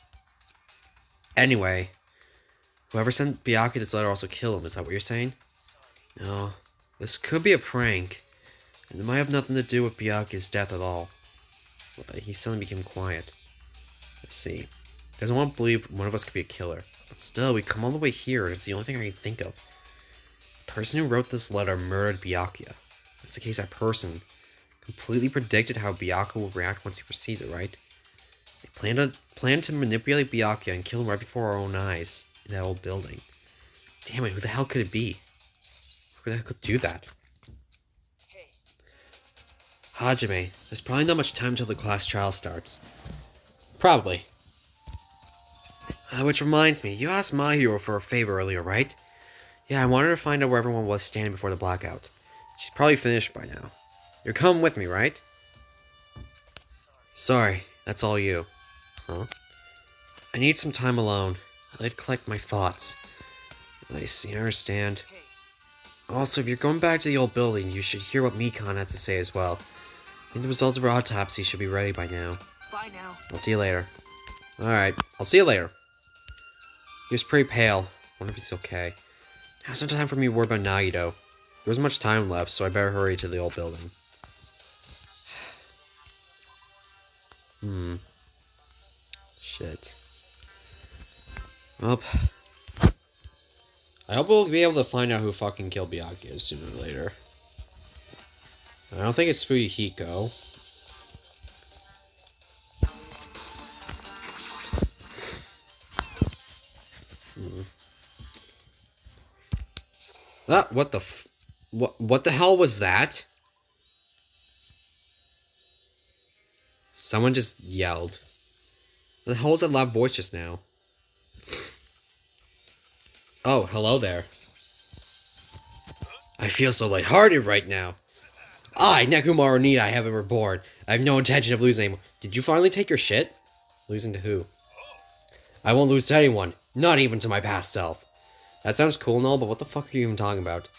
Anyway, whoever sent Byakuya this letter also killed him, is that what you're saying? No, this could be a prank, and it might have nothing to do with Byakuya's death at all. But he suddenly became quiet. Let's see. Doesn't want to believe one of us could be a killer. But still, we come all the way here, and it's the only thing I can think of. The person who wrote this letter murdered Byakuya. That's the case that person completely predicted how Byakuya would react once he received it, right? They planned to manipulate Byakuya and kill him right before our own eyes in that old building. Damn it, who the hell could it be? Who the hell could do that? Hajime, there's probably not much time until the class trial starts. Probably. Which reminds me, you asked my hero for a favor earlier, right? Yeah, I wanted to find out where everyone was standing before the blackout. She's probably finished by now. You're coming with me, right? Sorry, that's all you. Huh? I need some time alone. I'd like to collect my thoughts. I see, I understand. Also, if you're going back to the old building, you should hear what Mikan has to say as well. I think the results of her autopsy should be ready by now. Bye now. I'll see you later. Alright, I'll see you later. He was pretty pale. Wonder if he's okay. Now it's not time for me to worry about Nagito. There isn't much time left, so I better hurry to the old building. Shit. Well, I hope we'll be able to find out who fucking killed Byakuya sooner or later. I don't think it's Fuyuhiko. Ah, what the what the hell was that? Someone just yelled. What the hell was that loud voice just now? Oh, hello there. I feel so lighthearted right now. I, Nekumar Onita, I have been reborn. I have no intention of losing anymore. Did you finally take your shit? Losing to who? I won't lose to anyone. Not even to my past self. That sounds cool and all, but what the fuck are you even talking about?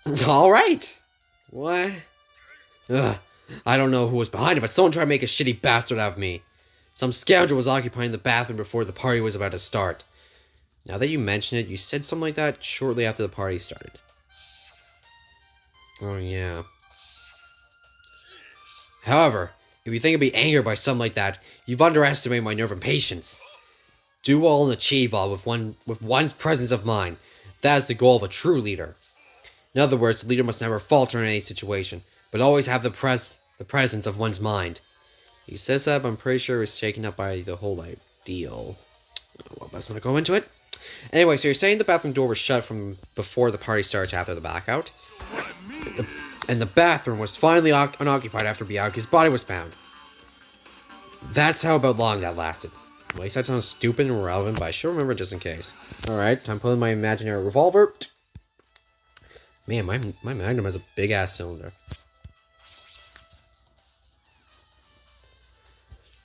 Alright! What? Ugh. I don't know who was behind it, but someone tried to make a shitty bastard out of me. Some scoundrel was occupying the bathroom before the party was about to start. Now that you mention it, you said something like that shortly after the party started. Oh, yeah. However, if you think I'd be angered by something like that, you've underestimated my nerve and patience. Do all and achieve all with one's presence of mind. That is the goal of a true leader. In other words, the leader must never falter in any situation, but always have the presence of one's mind. He says that, but I'm pretty sure he was shaken up by the whole deal. Well, let's not go into it. Anyway, so you're saying the bathroom door was shut from before the party starts after the blackout? And the bathroom was finally unoccupied after Byakuya's body was found. That's how about long that lasted. At least that sounds stupid and irrelevant, but I should remember just in case. Alright, time to pull in my imaginary revolver. Man, my Magnum has a big-ass cylinder.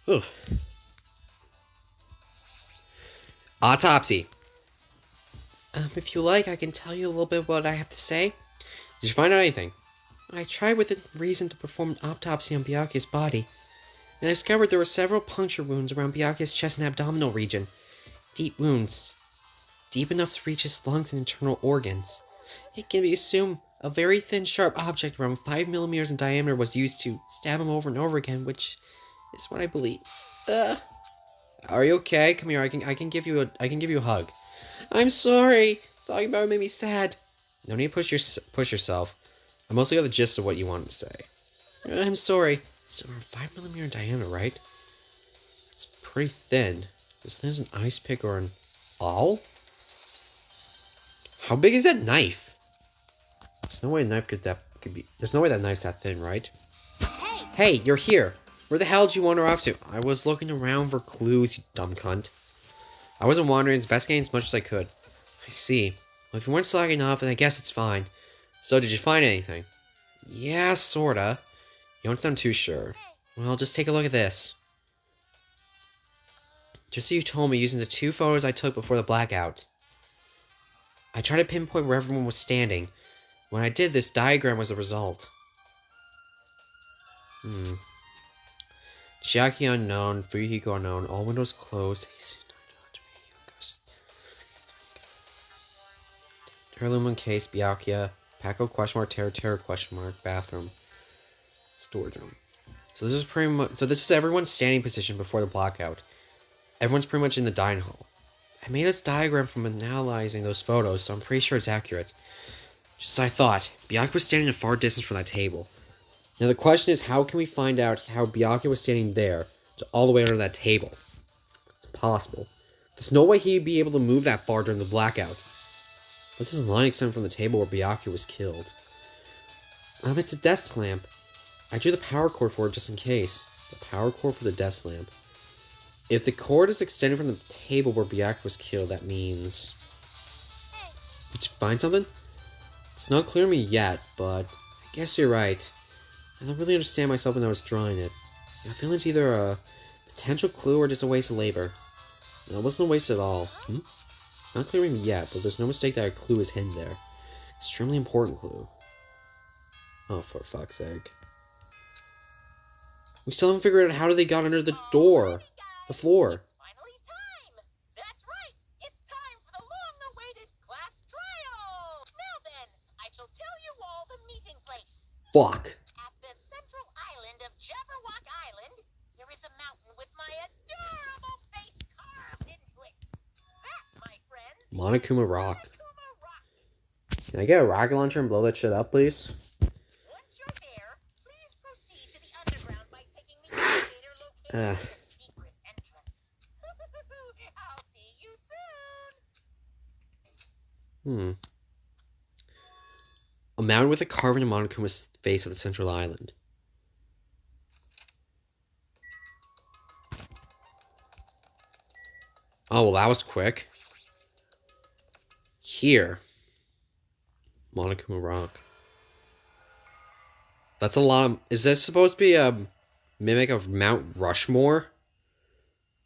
Ugh. Autopsy. If you like, I can tell you a little bit what I have to say. Did you find out anything? I tried within reason to perform an autopsy on Byakuya's body, and I discovered there were several puncture wounds around Byakuya's chest and abdominal region. Deep wounds. Deep enough to reach his lungs and internal organs. It can be assumed a very thin, sharp object around 5 millimeters in diameter was used to stab him over and over again, which is what I believe. Are you okay? Come here, I can give you a hug. I'm sorry. Talking about it made me sad. No need to push yourself. I mostly got the gist of what you wanted to say. I'm sorry. So around 5 millimeter in diameter, right? It's pretty thin. As thin as an ice pick or an awl? How big is that knife? There's no way a knife could be. There's no way that knife's that thin, right? Hey, you're here. Where the hell did you wander off to? I was looking around for clues, you dumb cunt. I wasn't wandering, investigating as much as I could. I see. Well, if you weren't slacking off, then I guess it's fine. So, did you find anything? Yeah, sorta. You don't sound too sure. Well, just take a look at this. Just as you told me, using the 2 photos I took before the blackout. I tried to pinpoint where everyone was standing. When I did, this diagram was the result. Chiaki unknown, Fuyuhiko unknown, all windows closed. Heirloom case, Byakuya, Paco Terror bathroom, storage room. So this is pretty much. So this is everyone's standing position before the blackout. Everyone's pretty much in the dining hall. I made this diagram from analyzing those photos, so I'm pretty sure it's accurate. Just as I thought, Byakuya was standing a far distance from that table. Now the question is, how can we find out how Byakuya was standing there, to all the way under that table? It's impossible. There's no way he'd be able to move that far during the blackout. This is a line extended from the table where Byakuya was killed. It's a desk lamp. I drew the power cord for it just in case. The power cord for the desk lamp. If the cord is extended from the table where Byakuya was killed, that means... Did you find something? It's not clear to me yet, but I guess you're right. I don't really understand myself when I was drawing it. I feel it's either a potential clue or just a waste of labor. No, it wasn't a waste at all. It's not clear to me yet, but there's no mistake that a clue is hidden there. Extremely important clue. Oh, for fuck's sake. We still haven't figured out how they got under the door. The floor. It's finally time. That's right. It's time for the long-awaited class trial. Now then, I shall tell you all the meeting place. Fuck. At the central island of Jabberwock Island, there is a mountain with my adorable face carved into it. That, my friends, Monokuma Rock. Monokuma Rock. Can I get a rocket launcher and blow that shit up, please? Once you're there, please proceed to the underground by taking the elevator located in the secret entrance. I'll see you soon. A mountain with a carving of Monokuma's face at the central island. Oh, well, that was quick. Here. Monokuma Rock. That's a lot of... Is this supposed to be a mimic of Mount Rushmore?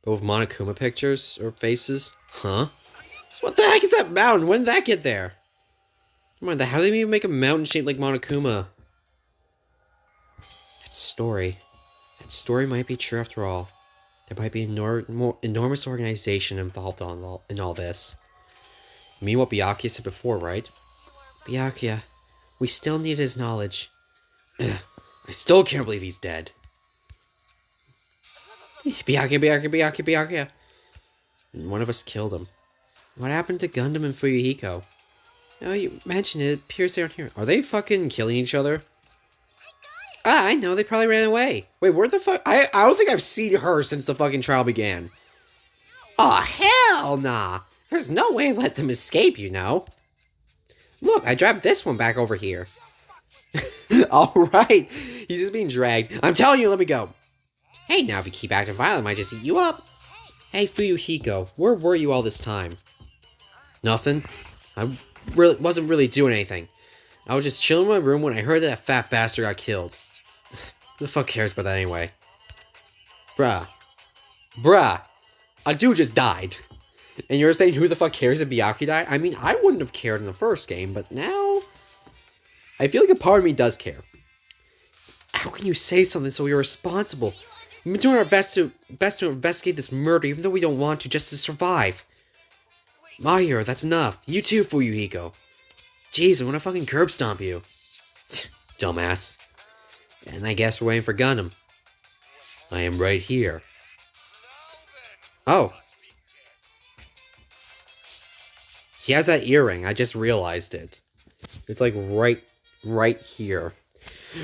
But with Monokuma pictures or faces? Huh? What the heck is that mountain? When did that get there? Come on, how do they even make a mountain shaped like Monokuma? That story might be true after all. There might be an enormous organization involved in all this. You mean what Byakuya said before, right? Byakuya, we still need his knowledge. I still can't believe he's dead. Byakuya. And one of us killed him. What happened to Gundam and Fuyuhiko? Oh, you mentioned it. It appears they aren't here. Are they fucking killing each other? I know. They probably ran away. Wait, where the fuck? I don't think I've seen her since the fucking trial began. Aw, hell nah. There's no way I let them escape, you know. Look, I dropped this one back over here. Alright. He's just being dragged. I'm telling you, let me go. Hey, now if you keep acting violent, I might just eat you up. Hey, Fuyuhiko, where were you all this time? Nothing. I wasn't really doing anything. I was just chilling in my room when I heard that fat bastard got killed. Who the fuck cares about that anyway? Bruh. A dude just died. And you're saying who the fuck cares if Byakuya died? I mean, I wouldn't have cared in the first game, but now... I feel like a part of me does care. How can you say something so irresponsible? We've been doing our best to investigate this murder, even though we don't want to, just to survive. Mayo, that's enough. You too, Fuyuhiko. Jeez, I want to fucking curb stomp you. Dumbass. And I guess we're waiting for Gundam. I am right here. Oh. He has that earring. I just realized it. It's like right here.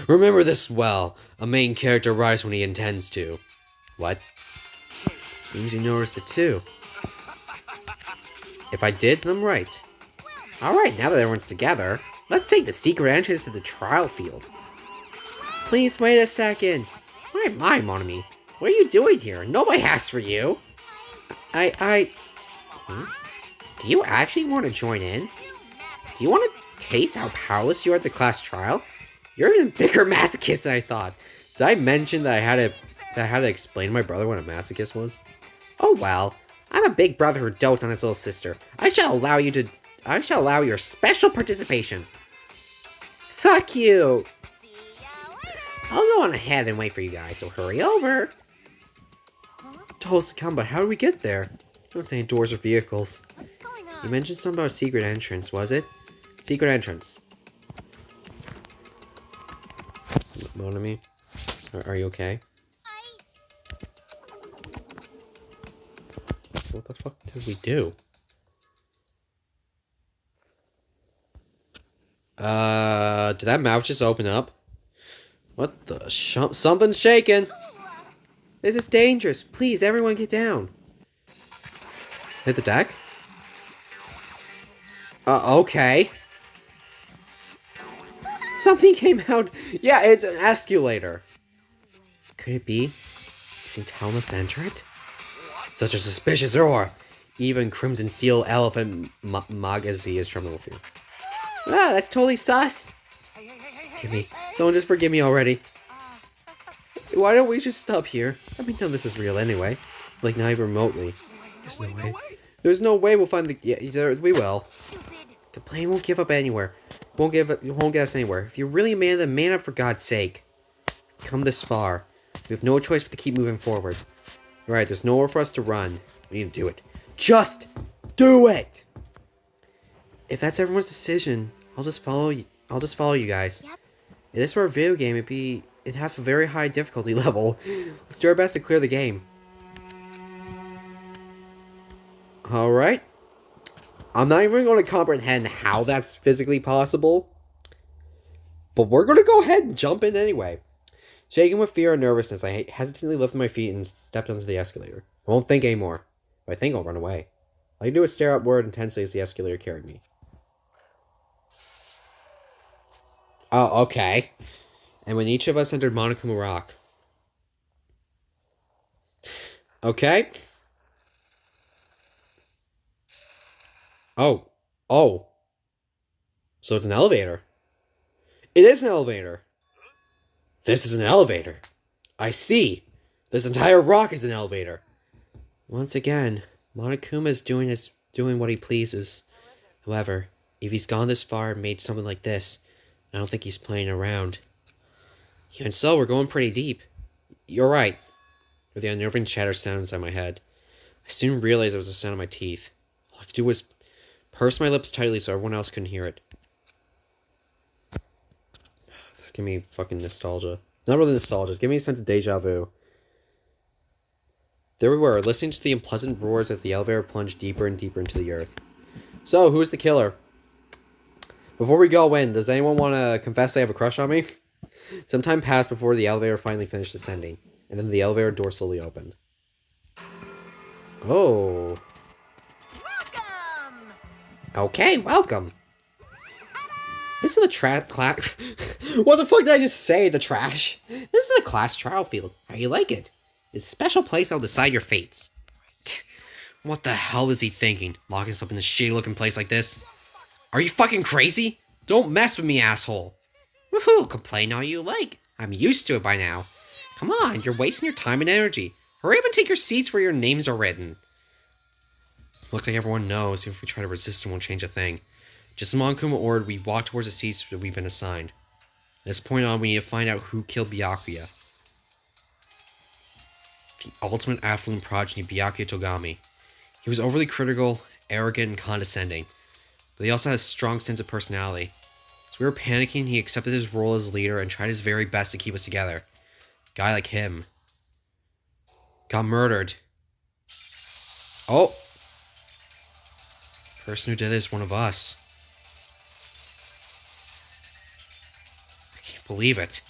Remember this well. A main character arrives when he intends to. What? Seems you noticed it too. If I did, then I'm right. Alright, now that everyone's together, let's take the secret entrance to the trial field. Please wait a second. My Monami. What are you doing here? Nobody asked for you. Do you actually want to join in? Do you want to taste how powerless you are at the class trial? You're even bigger masochist than I thought. Did I mention that I had to explain to my brother what a masochist was? Oh well. I'm a big brother who dotes on his little sister. I shall allow your special participation. Fuck you. I'll go on ahead and wait for you guys, so hurry over. Told us to come, but how do we get there? Don't say doors or vehicles. What's going on? You mentioned something about a secret entrance, was it? Secret entrance. Monami, are you okay? So what the fuck did we do? Did that mouth just open up? What the something's shaking! This is dangerous! Please, everyone get down! Hit the deck? Okay. Something came out. Yeah, it's an escalator. Could it be? Is he telling us to enter it? Such a suspicious roar. Even Crimson Seal Elephant Magazi is trembling with you. Ah, that's totally sus. Give me. Someone just forgive me already. Why don't we just stop here? I mean, none of this is real anyway. Like, not even remotely. There's no way. There's no way we'll find the. Yeah, we will. The plane won't give up anywhere. Won't get us anywhere. If you're really a man, then man up for God's sake. Come this far. We have no choice but to keep moving forward. Right, there's nowhere for us to run. We need to do it. Just do it! If that's everyone's decision, I'll just follow you. I'll just follow you guys. Yep. If this were a video game, it'd have a very high difficulty level. Let's do our best to clear the game. Alright. I'm not even going to comprehend how that's physically possible. But we're going to go ahead and jump in anyway. Shaking with fear and nervousness, I hesitantly lifted my feet and stepped onto the escalator. I won't think anymore. If I think, I'll run away. All I can do is stare upward intensely as the escalator carried me. Oh, okay. And when each of us entered Monokuma Rock. Okay. Oh. Oh. So it's an elevator. It is an elevator. This is an elevator. I see. This entire rock is an elevator. Once again, Monokuma is doing what he pleases. However, if he's gone this far and made something like this, I don't think he's playing around. Even so, we're going pretty deep. You're right. With the unnerving chatter sound inside my head. I soon realized it was the sound of my teeth. All I could do was purse my lips tightly so everyone else couldn't hear it. This give me fucking nostalgia. Not really nostalgia, just give me a sense of deja vu. There we were, listening to the unpleasant roars as the elevator plunged deeper and deeper into the earth. So, who's the killer? Before we go in, does anyone want to confess they have a crush on me? Some time passed before the elevator finally finished descending, and then the elevator door slowly opened. Oh. Welcome! Okay, welcome. This is the class. What the fuck did I just say? The trash. This is the class trial field. How you like it? It's a special place that'll decide your fates. What the hell is he thinking? Locking us up in this shitty-looking place like this? Are you fucking crazy? Don't mess with me, asshole. Woohoo! Complain all you like. I'm used to it by now. Come on, you're wasting your time and energy. Hurry up and take your seats where your names are written. Looks like everyone knows if we try to resist it won't change a thing. Just as Monokuma ordered, we walk towards the seats that we've been assigned. At this point on, we need to find out who killed Byakuya. The ultimate affluent progeny, Byakuya Togami. He was overly critical, arrogant, and condescending, but he also had a strong sense of personality. As we were panicking, he accepted his role as leader and tried his very best to keep us together. A guy like him got murdered. Oh! The person who did it is one of us. I can't believe it.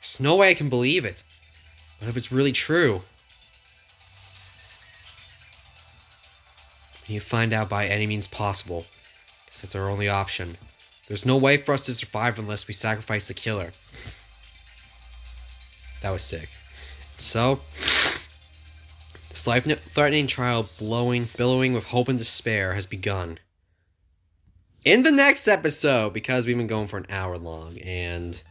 There's no way I can believe it. What if it's really true? We need to find out by any means possible, because that's our only option. There's no way for us to survive unless we sacrifice the killer. That was sick. So, this life-threatening trial billowing with hope and despair has begun. In the next episode, because we've been going for an hour long, and...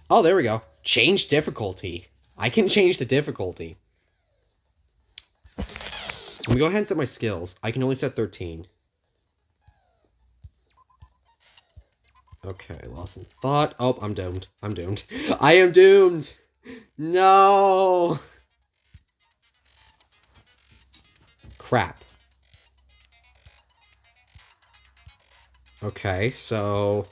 Oh, there we go. Change difficulty. I can change the difficulty. Let me go ahead and set my skills. I can only set 13. Okay, lost in thought. Oh, I'm doomed. I'm doomed. I am doomed! No! Crap. Okay, so...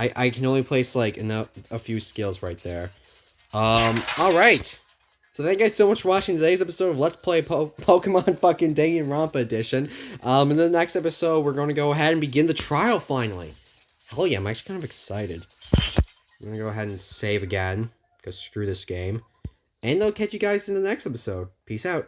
I can only place, like, a few skills right there. Alright! So thank you guys so much for watching today's episode of Let's Play Pokemon fucking Danganronpa Edition. In the next episode, we're going to go ahead and begin the trial, finally. Hell yeah, I'm actually kind of excited. I'm going to go ahead and save again, because screw this game. And I'll catch you guys in the next episode. Peace out.